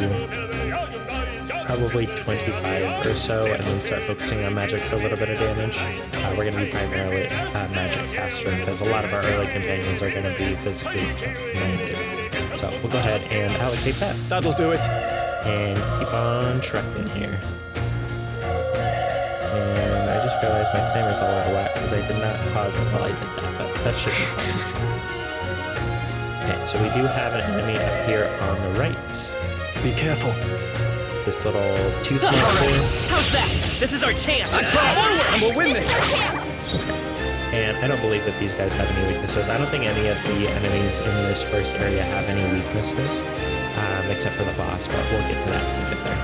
probably 25 or so, and then start focusing on magic for a little bit of damage. We're going to be primarily magic caster, because a lot of our early companions are going to be physically minded. So we'll go ahead and allocate that. That'll do it. And keep on trucking here. And I just realized my timer's all out of whack because I did not pause it while I did that, but that should be fine. Okay, so we do have an enemy up here on the right. Be careful. It's this little tooth All monster. right. How's that? This is our chance. Forward, and we'll win this. And I don't believe that these guys have any weaknesses. I don't think any of the enemies in this first area have any weaknesses, except for the boss, but we'll get to that when we get there.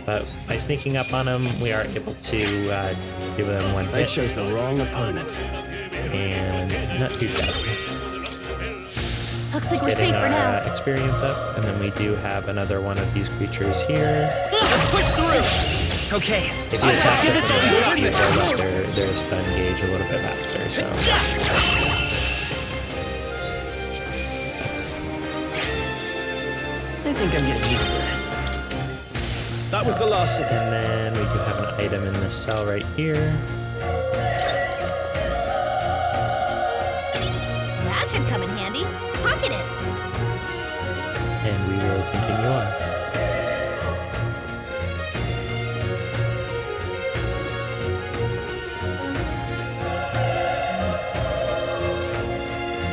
But by sneaking up on them, we are able to give them one hit. They chose the wrong opponent. And not too shabby. Looks like we're Getting safe for our now. experience up, and then we do have another one of these creatures here. Let's push through! Okay. If you attack them, you build up their stun gauge a little bit faster, so... I think I'm getting used to this. That was the last of And then we do have an item in this cell right here. That should come in handy. Pocket it. And we will continue on.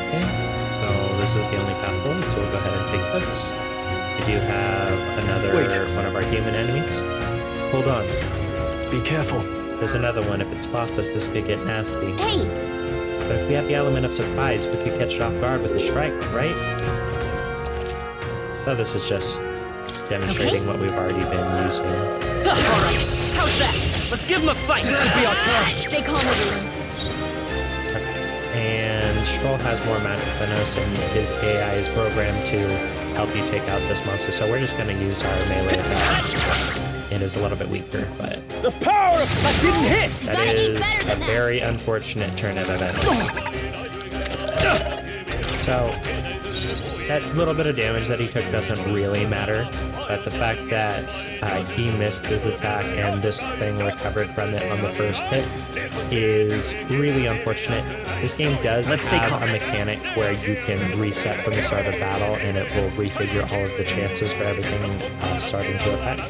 Okay, so this is the only path forward, so we'll go ahead and take this. We do have another one of our human enemies. Hold on. Be careful. There's another one. If it spots us, this could get nasty. Hey! But if we have the element of surprise, we could catch it off guard with a strike, right? So this is just demonstrating what we've already been using. Alright, how's that? Let's give him a fight! This could be our chance! Stay calm, everyone. And Stroll has more magic than us, and his AI is programmed to help you take out this monster. So we're just going to use our melee attack. It is a little bit weaker, but the power of that didn't hit. That is a very unfortunate turn of events. So that little bit of damage that he took doesn't really matter, but the fact that he missed his attack and this thing recovered from it on the first hit is really unfortunate. This game does have a mechanic where you can reset from the start of battle and it will refigure all of the chances for everything starting to affect.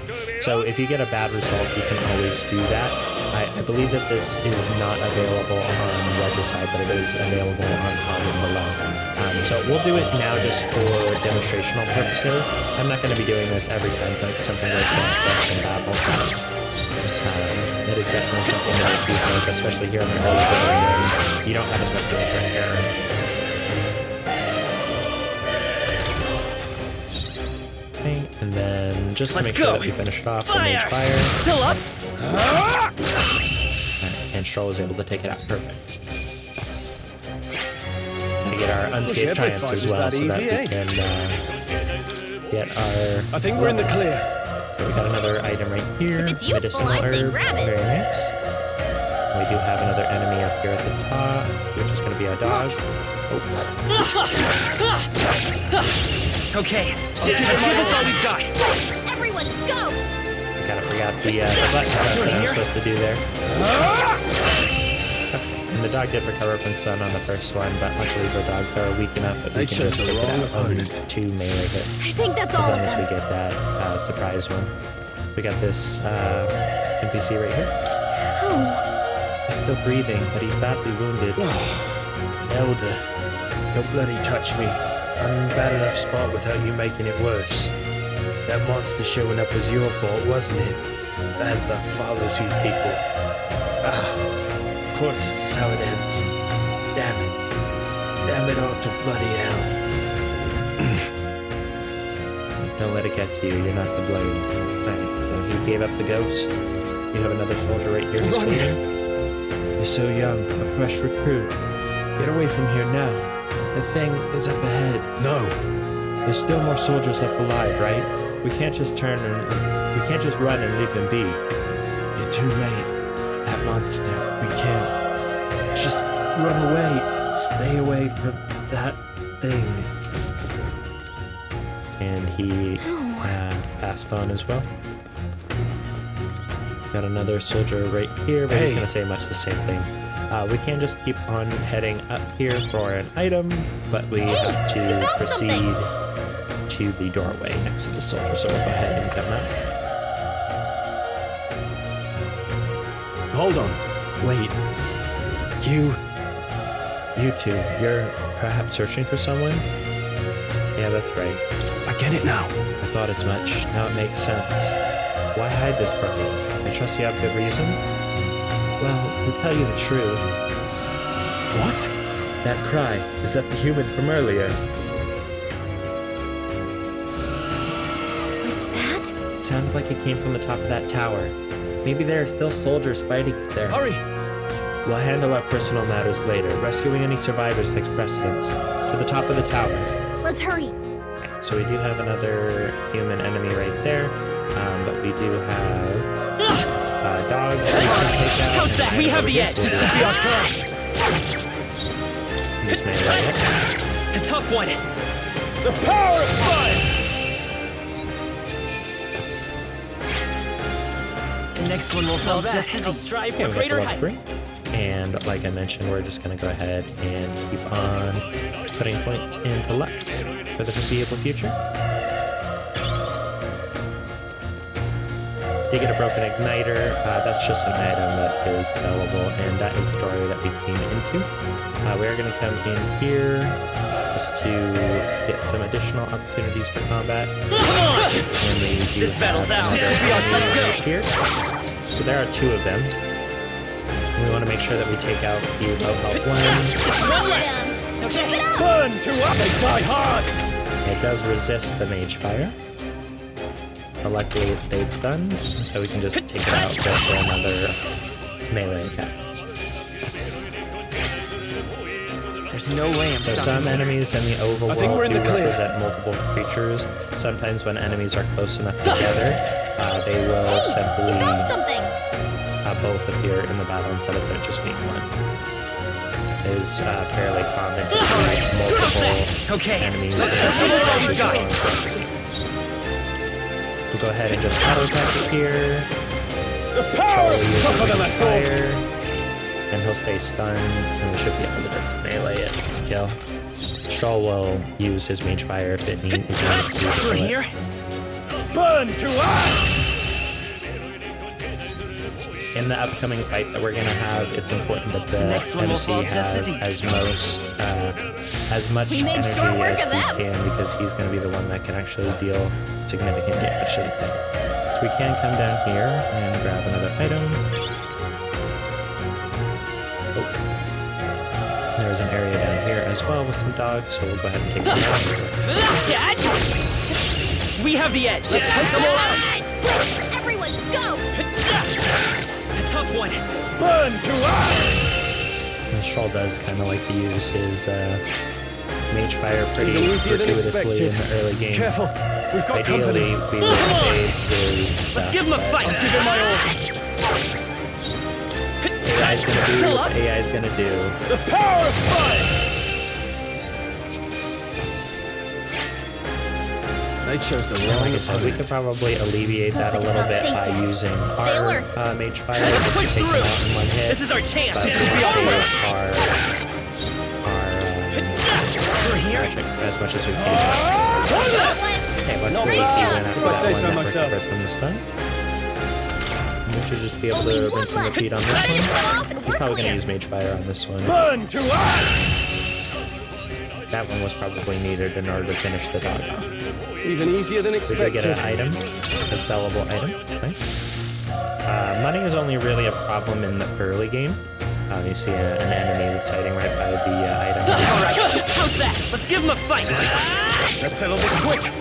So if you get a bad result, you can always do that. I believe that this is not available on Regicide, but it is available on Hard and below. So we'll do it now just for demonstrational purposes. I'm not going to be doing this every time something goes wrong in battle. It is definitely something that is decent, especially here in the early game when you don't have as much room for error. Okay, and then just to make sure that we finish it off, we'll mage fire. Still up? And Stroll was able to take it out perfect. And get our unscathed triumph as well, so that we can get our... I think we're in the clear. So we got another item right here. If it's useful, I say grab it. Very nice. We do have another enemy up here at the top, which is going to be a dog. Okay, let's give this all we've got. Everyone, go! I kind of forgot the button press that I was supposed to do there. And the dog did recover from stun on the first one, but luckily the dogs are weak enough that we can just take it out on 2 melee hits. I think that's all as long of as we them. get that surprise one. We got this NPC right here. Oh. He's still breathing, but he's badly wounded. Elder, don't bloody touch me. I'm in a bad enough spot without you making it worse. That monster showing up was your fault, wasn't it? Bad luck follows you people. Of course this is how it ends. Damn it. Damn it all to bloody hell. Don't let it get to you. You're not to blame. Right. So he gave up the ghost. You have another soldier right here. You're so young, a fresh recruit. Get away from here now. That thing is up ahead. No. There's still more soldiers left alive, right? We can't just run and leave them be. You're too late. That monster. We can't. Just run away. Stay away from that thing. And he passed on as well. Got another soldier right here, but he's going to say much the same thing. We can just keep on heading up here for an item, but we have to proceed to the doorway next to the soldier, so we'll go ahead and come up. Hold on. Wait. You two, you're perhaps searching for someone? Yeah, that's right. I get it now. I thought as much. Now it makes sense. Why hide this from me? I trust you have good reason? Well, to tell you the truth... What? That cry, is that the human from earlier? Was that? It sounded like it came from the top of that tower. Maybe there are still soldiers fighting there. Hurry! We'll handle our personal matters later. Rescuing any survivors takes precedence. To the top of the tower. Let's hurry. So we do have another human enemy right there, but we do have dogs that we can take out. How's that? We have the edge. This could be our turn. This may lay it. A tough one. The power of fire! The next one will fall just as I'll strive for greater heights. And like I mentioned, we're just going to go ahead and keep on putting points into luck for the foreseeable future. Did get a broken igniter. That's just an item that is sellable, and that is the doorway that we came into. We are going to come in here just to get some additional opportunities for combat. And This battle's out. This could be our chance to go. Here. So there are 2 of them. And we want to make sure that we take out the low health one. Burn to us! They die hard! It does resist the mage fire. But luckily it stayed stunned, so we can just take it out for another melee attack. There's no way I'm So some enemies in the overworld do represent multiple creatures. Sometimes when enemies are close enough together, they will simply both appear in the battle instead of it just being one. It is fairly common to see multiple enemies. We'll go ahead and just auto attack it here. The power is tougher than I thought. And he'll stay stunned, and we should be able to just melee it to kill. Stroll will use his mage fire if it needs to. Here. Burn to us! In the upcoming fight that we're gonna have, it's important that the MC has as much energy as he can, because he's gonna be the one that can actually deal significant damage to the thing. So we can come down here and grab another item. Oh. There's an area down here as well with some dogs, so we'll go ahead and take them out. We have the edge. Let's take them all out. Everyone, go! A tough one. Burn to us! And Stroll does kind of like to use his mage fire pretty gratuitously in the early game. Careful, we've got Ideally, company. we would save his stuff. Let's give him a fight. Give him my all. AI's gonna do what AI's gonna do. The power of fire! They chose the wrong Like I said, we could probably alleviate that a little bit by using our mage fire just to take them out in one hit. This is our chance. But This could be our turn. Magic as much as we can. Okay, but No, we went after if I that say one so that myself. recovered from the stun. We should just be able to rinse and repeat on this one. He's probably going to use mage fire on this one. Burn to us! That one was probably needed in order to finish the dog off. Even easier than We did expected. get an item, a sellable item. Nice. Money is only really a problem in the early game. You see an enemy that's hiding right by the item. All right, how's that? Let's give him a fight. Let's settle this quick.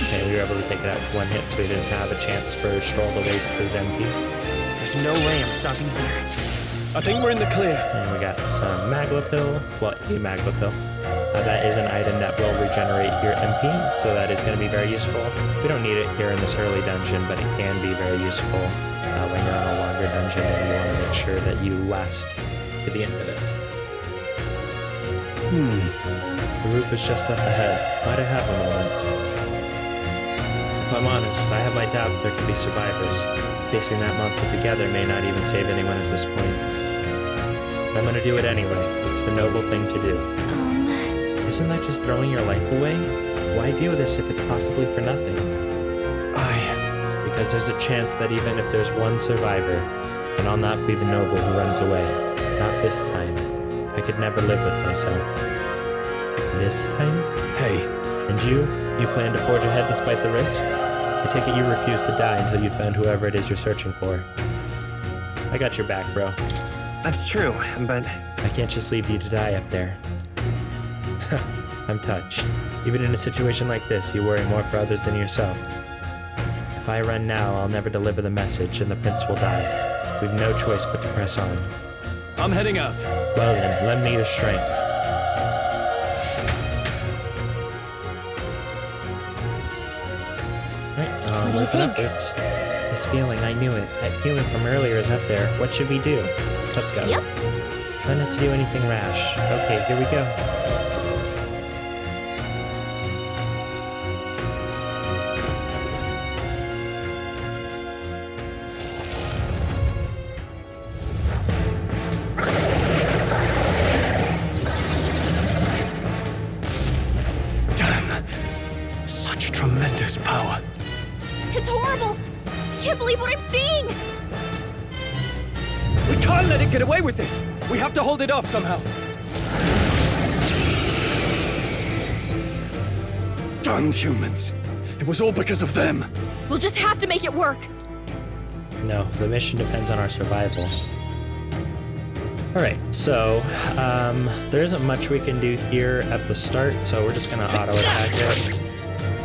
Okay, we were able to take it out with one hit, so we didn't have a chance for Stroll to waste his MP. There's no way I'm stopping here. I think we're in the clear. And we got some Magla Pill. Well, a Magla Pill. That is an item that will regenerate your MP, so that is going to be very useful. We don't need it here in this early dungeon, but it can be very useful when you're on a longer dungeon and you want to make sure that you last to the end of it. The roof is just up ahead. Might I have a moment? If I'm honest, I have my doubts there could be survivors. Facing that monster together may not even save anyone at this point. But I'm gonna do it anyway. It's the noble thing to do. Isn't that just throwing your life away? Why do this if it's possibly for nothing? Because there's a chance that even if there's one survivor, then I'll not be the noble who runs away. Not this time. I could never live with myself. This time? Hey. And you? You plan to forge ahead despite the risk? I take it you refuse to die until you found whoever it is you're searching for. I got your back, bro. That's true, but I can't just leave you to die up there. I'm touched. Even in a situation like this, you worry more for others than yourself. If I run now, I'll never deliver the message and the prince will die. We've no choice but to press on. I'm heading out. Well then, lend me your strength. do you working think? upwards. This feeling, I knew it. That human from earlier is up there. What should we do? Let's go. Yep. Try not to do anything rash. Okay, here we go. Such tremendous power. It's horrible! I can't believe what I'm seeing! We can't let it get away with this! We have to hold it off somehow! Damned humans. It was all because of them. We'll just have to make it work. No, the mission depends on our survival. Alright, so, there isn't much we can do here at the start, so we're just gonna auto-attack it.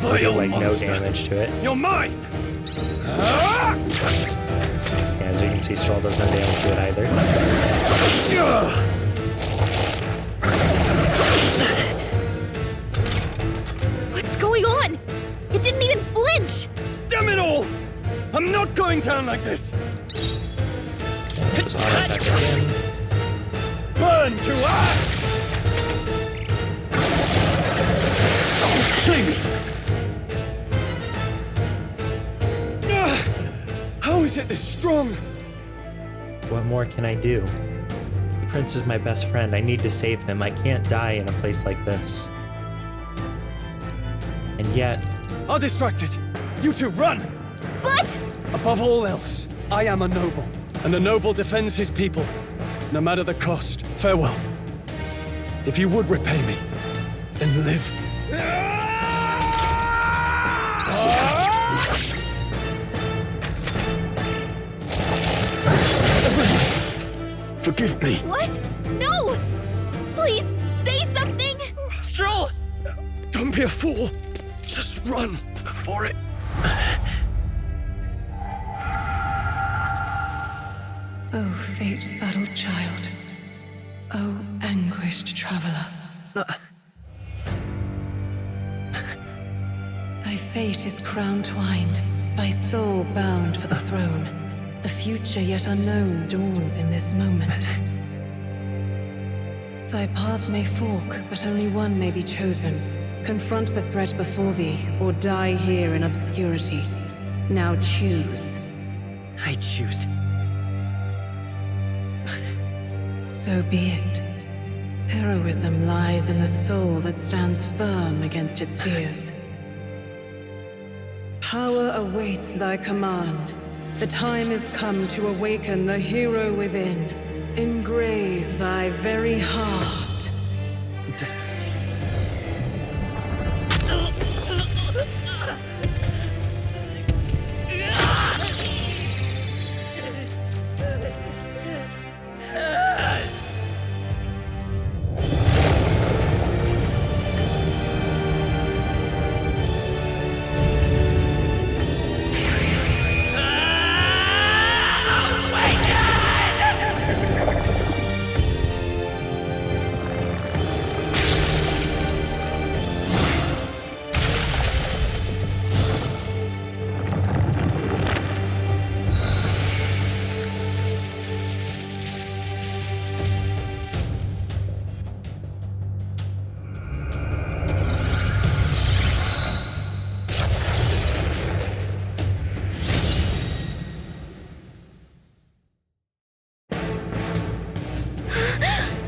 We'll do, like, no damage to it. You're mine! Yeah, as you can see, Stroll does no damage to it either. What's going on? It didn't even flinch! Damn it all! I'm not going down like this! Just auto-attack again. Burn to ash! Please! How is it this strong? What more can I do? The prince is my best friend. I need to save him. I can't die in a place like this. And yet... I'll distract it. You two, run! But... Above all else, I am a noble. And a noble defends his people. No matter the cost. Farewell. If you would repay me, then live. Forgive me. What? No! Please, say something! Stroll! Don't be a fool. Just run before it... Oh, fate-saddled child. Oh, anguished traveler. Thy fate is crown-twined, thy soul bound for the throne. The future yet unknown dawns in this moment. Thy path may fork, but only one may be chosen. Confront the threat before thee, or die here in obscurity. Now choose. I choose. So be it. Heroism lies in the soul that stands firm against its fears. Power awaits thy command. The time is come to awaken the hero within. Engrave thy very heart.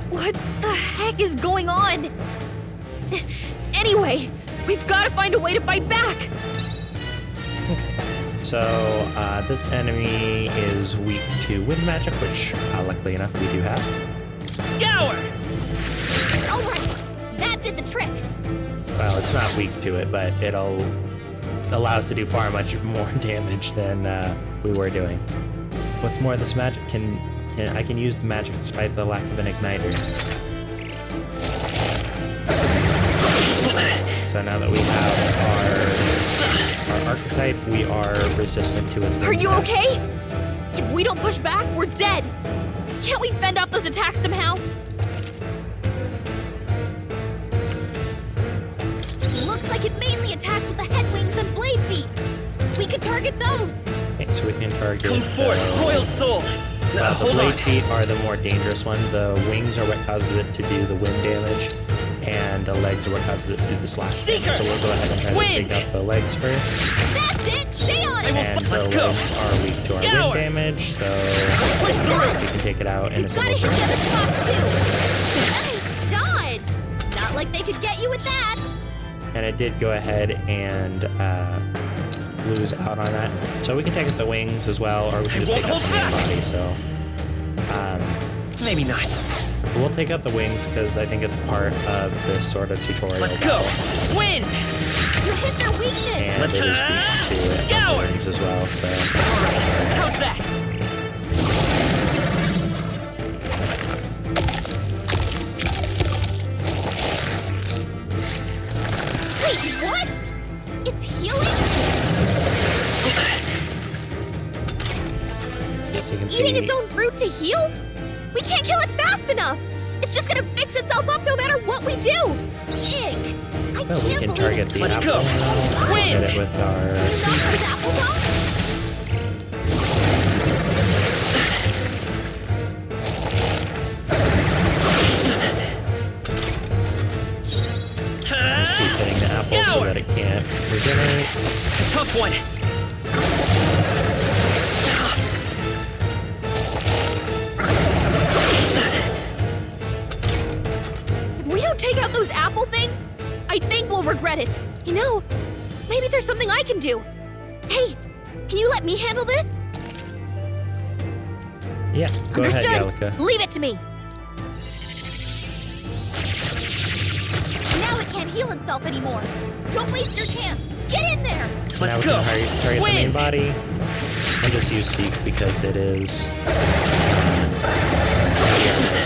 What the heck is going on? Anyway, we've got to find a way to fight back! So, this enemy is weak to wind magic, which, luckily enough, we do have. Scour! Alright, that did the trick! Well, it's not weak to it, but it'll allow us to do far much more damage than we were doing. What's more, this magic I can use the magic despite the lack of an igniter. So now that we have our archetype, we are resistant to its Are you attacks. okay? If we don't push back, we're dead! Can't we fend off those attacks somehow? Looks like it mainly attacks with the head wings and blade feet. We could target target those. Okay, so we can target. Come forth, royal soul. The Hold blade on. feet are the more dangerous one. The wings are what causes it to do the wind damage, and the legs are what causes it to do the slash damage. So we'll go ahead and try to take out the legs first. That's it. Stay on it. And the legs are weak to our wind damage, so we can take it out in a single Gotta hit the turn. other spots too. Nice dodge. Not like they could get you with that. And it did go ahead and lose out on that. So we can take out the wings as well, or we can just take out the main body. So maybe not. We'll take out the wings because I think it's part of this sort of tutorial. Let's go. Wind. You hit their weakness. And it is weak to the wings as well. So how's that? Wait, what? It's healing? as you can Eating see, its own fruit to heal? We can't kill it fast enough. It's just gonna fix itself up no matter what we do. Ick. I well, we can't can believe target it's the Let's apple. go. Hit it with our Knock those apples off? Just keep hitting the apple so that it can't regenerate. Tough one. If we don't take out those apple things, I think we'll regret it. You know, maybe there's something I can do. Hey, can you let me handle this? Yeah, go Understood. ahead, Gallica. Leave it to me. Now it can't heal itself anymore. Don't waste your chance. Get in there. Now we can target the main body and just use Seek because it is a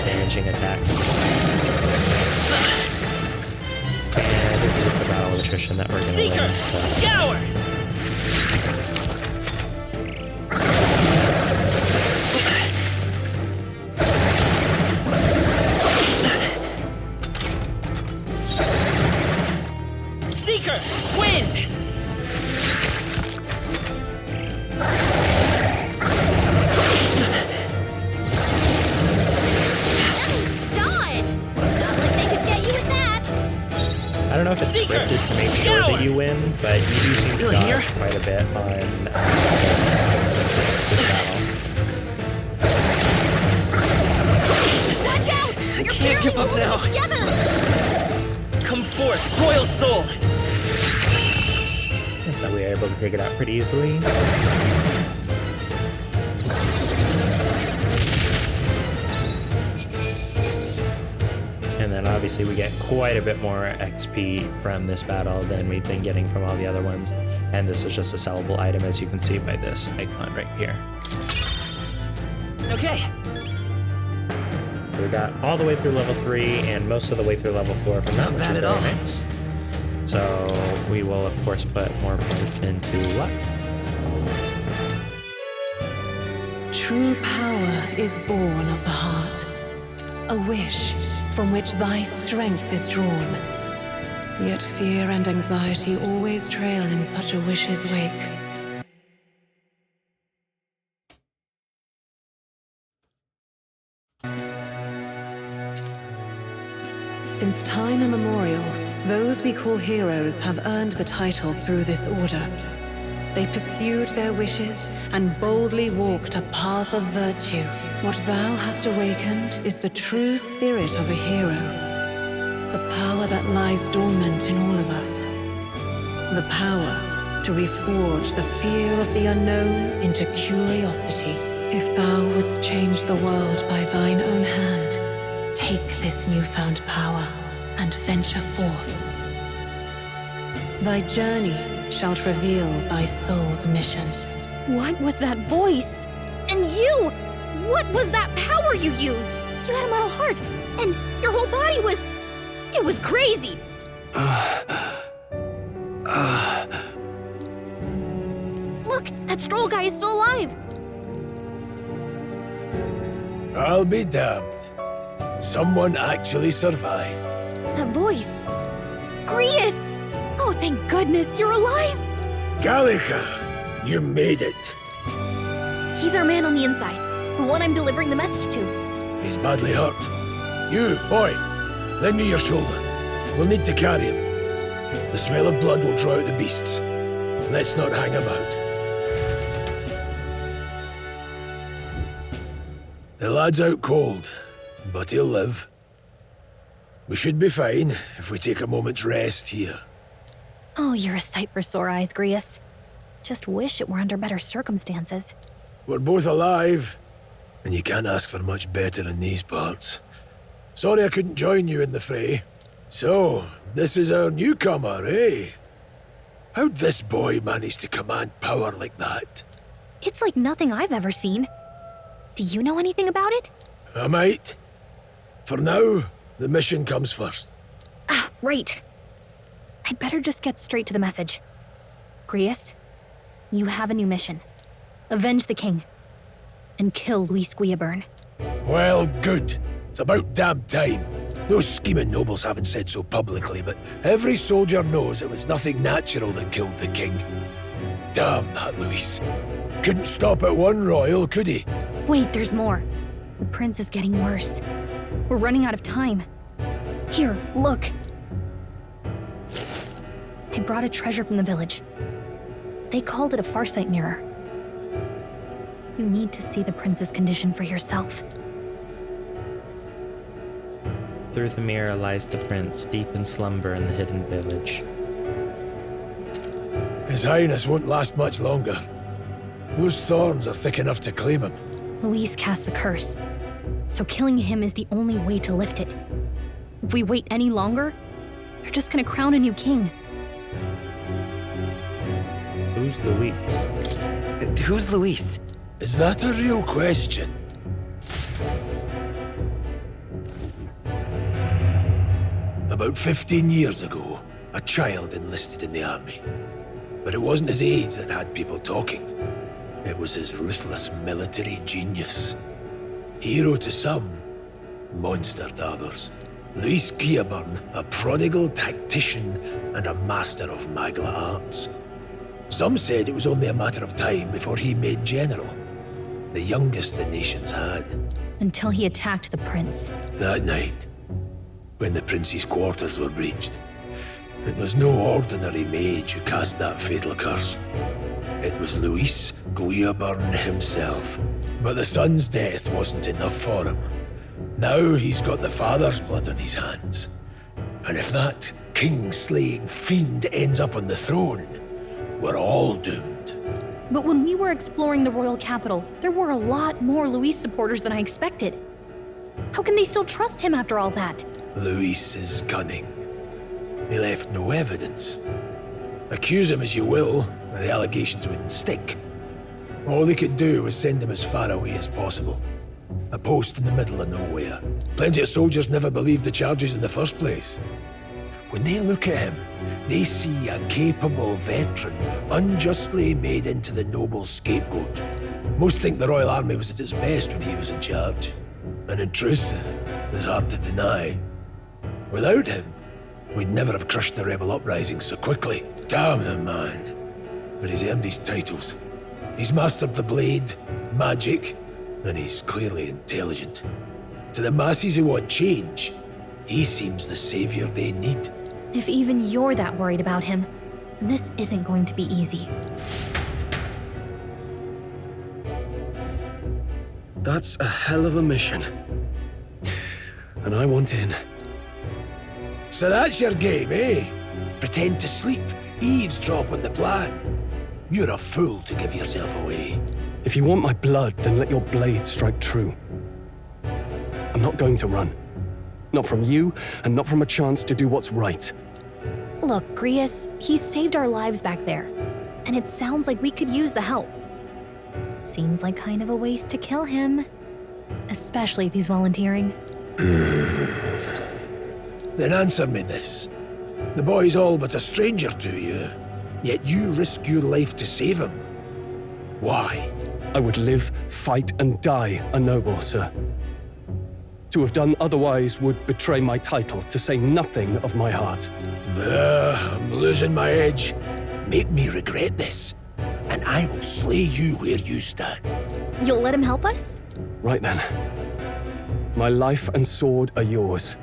damaging attack. And this is just the battle of attrition that we're going to win. So. Scour. Seeker, wind. I don't know if it's scripted to make sure that you win, but you do seem to dodge quite a bit on this battle. Watch out! I can't give up now. Come forth, royal soul. So we are able to take it out pretty easily. And then obviously we get quite a bit more XP from this battle than we've been getting from all the other ones. And this is just a sellable item, as you can see by this icon right here. Okay. We got all the way through level 3 and most of the way through level 4 from that, which is very nice. So we will of course put more points into luck. True power is born of the heart, a wish from which thy strength is drawn. Yet fear and anxiety always trail in such a wish's wake. Since time immemorial, those we call heroes have earned the title through this order. They pursued their wishes and boldly walked a path of virtue. What thou hast awakened is the true spirit of a hero. The power that lies dormant in all of us. The power to reforge the fear of the unknown into curiosity. If thou wouldst change the world by thine own hand, take this newfound power and venture forth. Thy journey shalt reveal thy soul's mission. What was that voice? And you! What was that power you used? You had a metal heart, and your whole body was... It was crazy! Look, that Stroll guy is still alive! I'll be damned. Someone actually survived. That voice... Grius! Oh, thank goodness you're alive! Gallica, You made it. He's our man on the inside, the one I'm delivering the message to. He's badly hurt. You, boy, lend me your shoulder. We'll need to carry him. The smell of blood will draw out the beasts. Let's not hang about. The lad's out cold, but he'll live. We should be fine if we take a moment's rest here. Oh, you're a sight for sore eyes, Grius. Just wish it were under better circumstances. We're both alive, and you can't ask for much better in these parts. Sorry I couldn't join you in the fray. So, this is our newcomer, eh? How'd this boy manage to command power like that? It's like nothing I've ever seen. Do you know anything about it? I might. For now, the mission comes first. Ah, right. I'd better just get straight to the message. Grius, you have a new mission. Avenge the king. And kill Luis Guillaburn. Well, good. It's about damn time. Those scheming nobles haven't said so publicly, but every soldier knows it was nothing natural that killed the king. Damn that Luis. Couldn't stop at one royal, could he? Wait, there's more. The prince is getting worse. We're running out of time. Here, look. I brought a treasure from the village. They called it a farsight mirror. You need to see the prince's condition for yourself. Through the mirror lies the prince, deep in slumber in the hidden village. His Highness won't last much longer. Those thorns are thick enough to claim him. Luis cast the curse, so killing him is the only way to lift it. If we wait any longer, they're just gonna crown a new king. Who's Luis? Who's Luis? Is that a real question? About 15 years ago, a child enlisted in the army. But it wasn't his age that had people talking. It was his ruthless military genius. Hero to some, monster to others. Luis Guillaburn, a prodigal tactician and a master of magla arts. Some said it was only a matter of time before he made general, the youngest the nations had. Until he attacked the prince. That night, when the prince's quarters were breached, it was no ordinary mage who cast that fatal curse. It was Luis Guillaburn himself. But the son's death wasn't enough for him. Now he's got the father's blood on his hands. And if that king-slaying fiend ends up on the throne, we're all doomed. But when we were exploring the royal capital, there were a lot more Luis supporters than I expected. How can they still trust him after all that? Luis is cunning. He left no evidence. Accuse him as you will, the allegations wouldn't stick. All they could do was send him as far away as possible. A post in the middle of nowhere. Plenty of soldiers never believed the charges in the first place. When they look at him, they see a capable veteran unjustly made into the noble's scapegoat. Most think the Royal Army was at its best when he was in charge. And in truth, it's hard to deny. Without him, we'd never have crushed the rebel uprising so quickly. Damn the man. But he's earned his titles. He's mastered the blade, magic, and he's clearly intelligent. To the masses who want change, he seems the savior they need. If even you're that worried about him, then this isn't going to be easy. That's a hell of a mission. And I want in. So that's your game, eh? Pretend to sleep, eavesdrop on the plan. You're a fool to give yourself away. If you want my blood, then let your blade strike true. I'm not going to run. Not from you, and not from a chance to do what's right. Look, Grius, he saved our lives back there, and it sounds like we could use the help. Seems like kind of a waste to kill him, especially if he's volunteering. Then answer me this. The boy's all but a stranger to you, yet you risk your life to save him. Why? I would live, fight, and die a noble, sir. To have done otherwise would betray my title, to say nothing of my heart. I'm losing my edge. Make me regret this. and I will slay you where you stand. You'll let him help us? Right then. My life and sword are yours.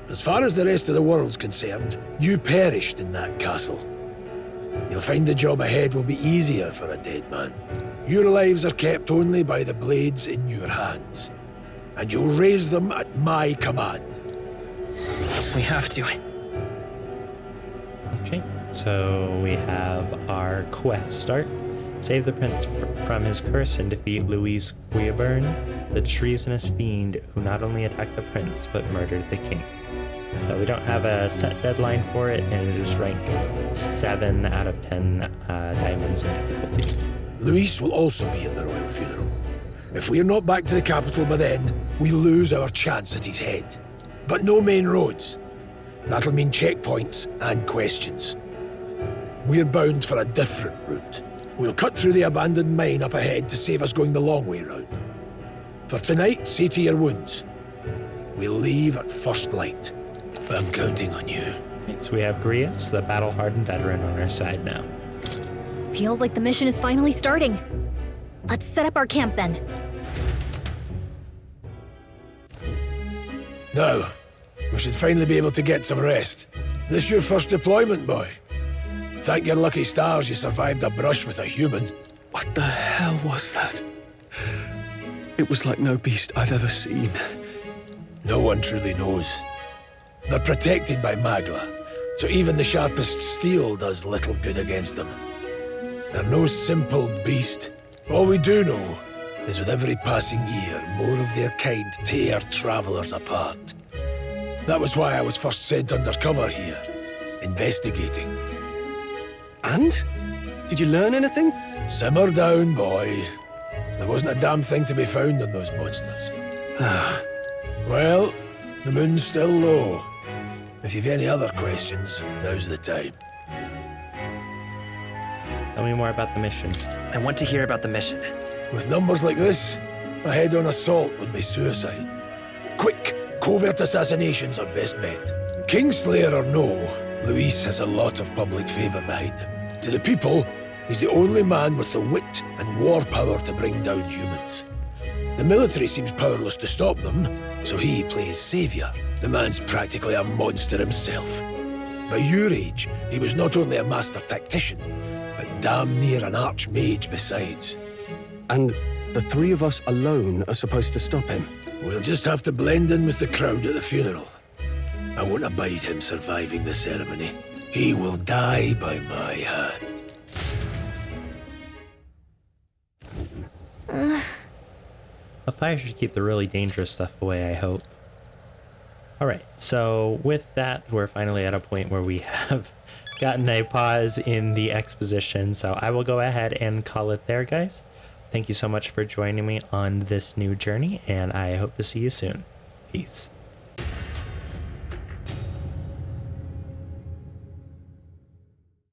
As far as the rest of the world's concerned, you perished in that castle. You'll find the job ahead will be easier for a dead man. Your lives are kept only by the blades in your hands, and you'll raise them at my command. We have to. Okay, so we have our quest start. Save the prince from his curse and defeat Louis Quiaburn, the treasonous fiend who not only attacked the prince, but murdered the king. So we don't have a set deadline for it, and it is ranked 7 out of 10 diamonds in difficulty. Louis will also be at the royal funeral. If we are not back to the capital by then, we lose our chance at his head. But no main roads. That'll mean checkpoints and questions. We're bound for a different route. We'll cut through the abandoned mine up ahead to save us going the long way round. For tonight, see to your wounds. We'll leave at first light. I'm counting on you. Okay, so we have Grius, the battle-hardened veteran, on our side now. Feels like the mission is finally starting. Let's set up our camp then. Now, we should finally be able to get some rest. This your first deployment, boy. Thank your lucky stars you survived a brush with a human. What the hell was that? It was like no beast I've ever seen. No one truly knows. They're protected by Magla, so even the sharpest steel does little good against them. They're no simple beast. All we do know is with every passing year, more of their kind tear travelers apart. That was why I was first sent undercover here, investigating. And? Did you learn anything? Simmer down, boy. There wasn't a damn thing to be found on those monsters. Well, the moon's still low. If you've any other questions, now's the time. Tell me more about the mission. I want to hear about the mission. With numbers like this, a head-on assault would be suicide. Quick, covert assassinations are best bet. Kingslayer or no, Luis has a lot of public favour behind him. To the people, he's the only man with the wit and war power to bring down humans. The military seems powerless to stop them, so he plays saviour. The man's practically a monster himself. By your age, he was not only a master tactician, but damn near an archmage besides. And the three of us alone are supposed to stop him? We'll just have to blend in with the crowd at the funeral. I won't abide him surviving the ceremony. He will die by my hand. A fire should keep the really dangerous stuff away, I hope. Alright, so with that, we're finally at a point where we have gotten a pause in the exposition, so I will go ahead and call it there, guys. Thank you so much for joining me on this new journey, and I hope to see you soon. Peace.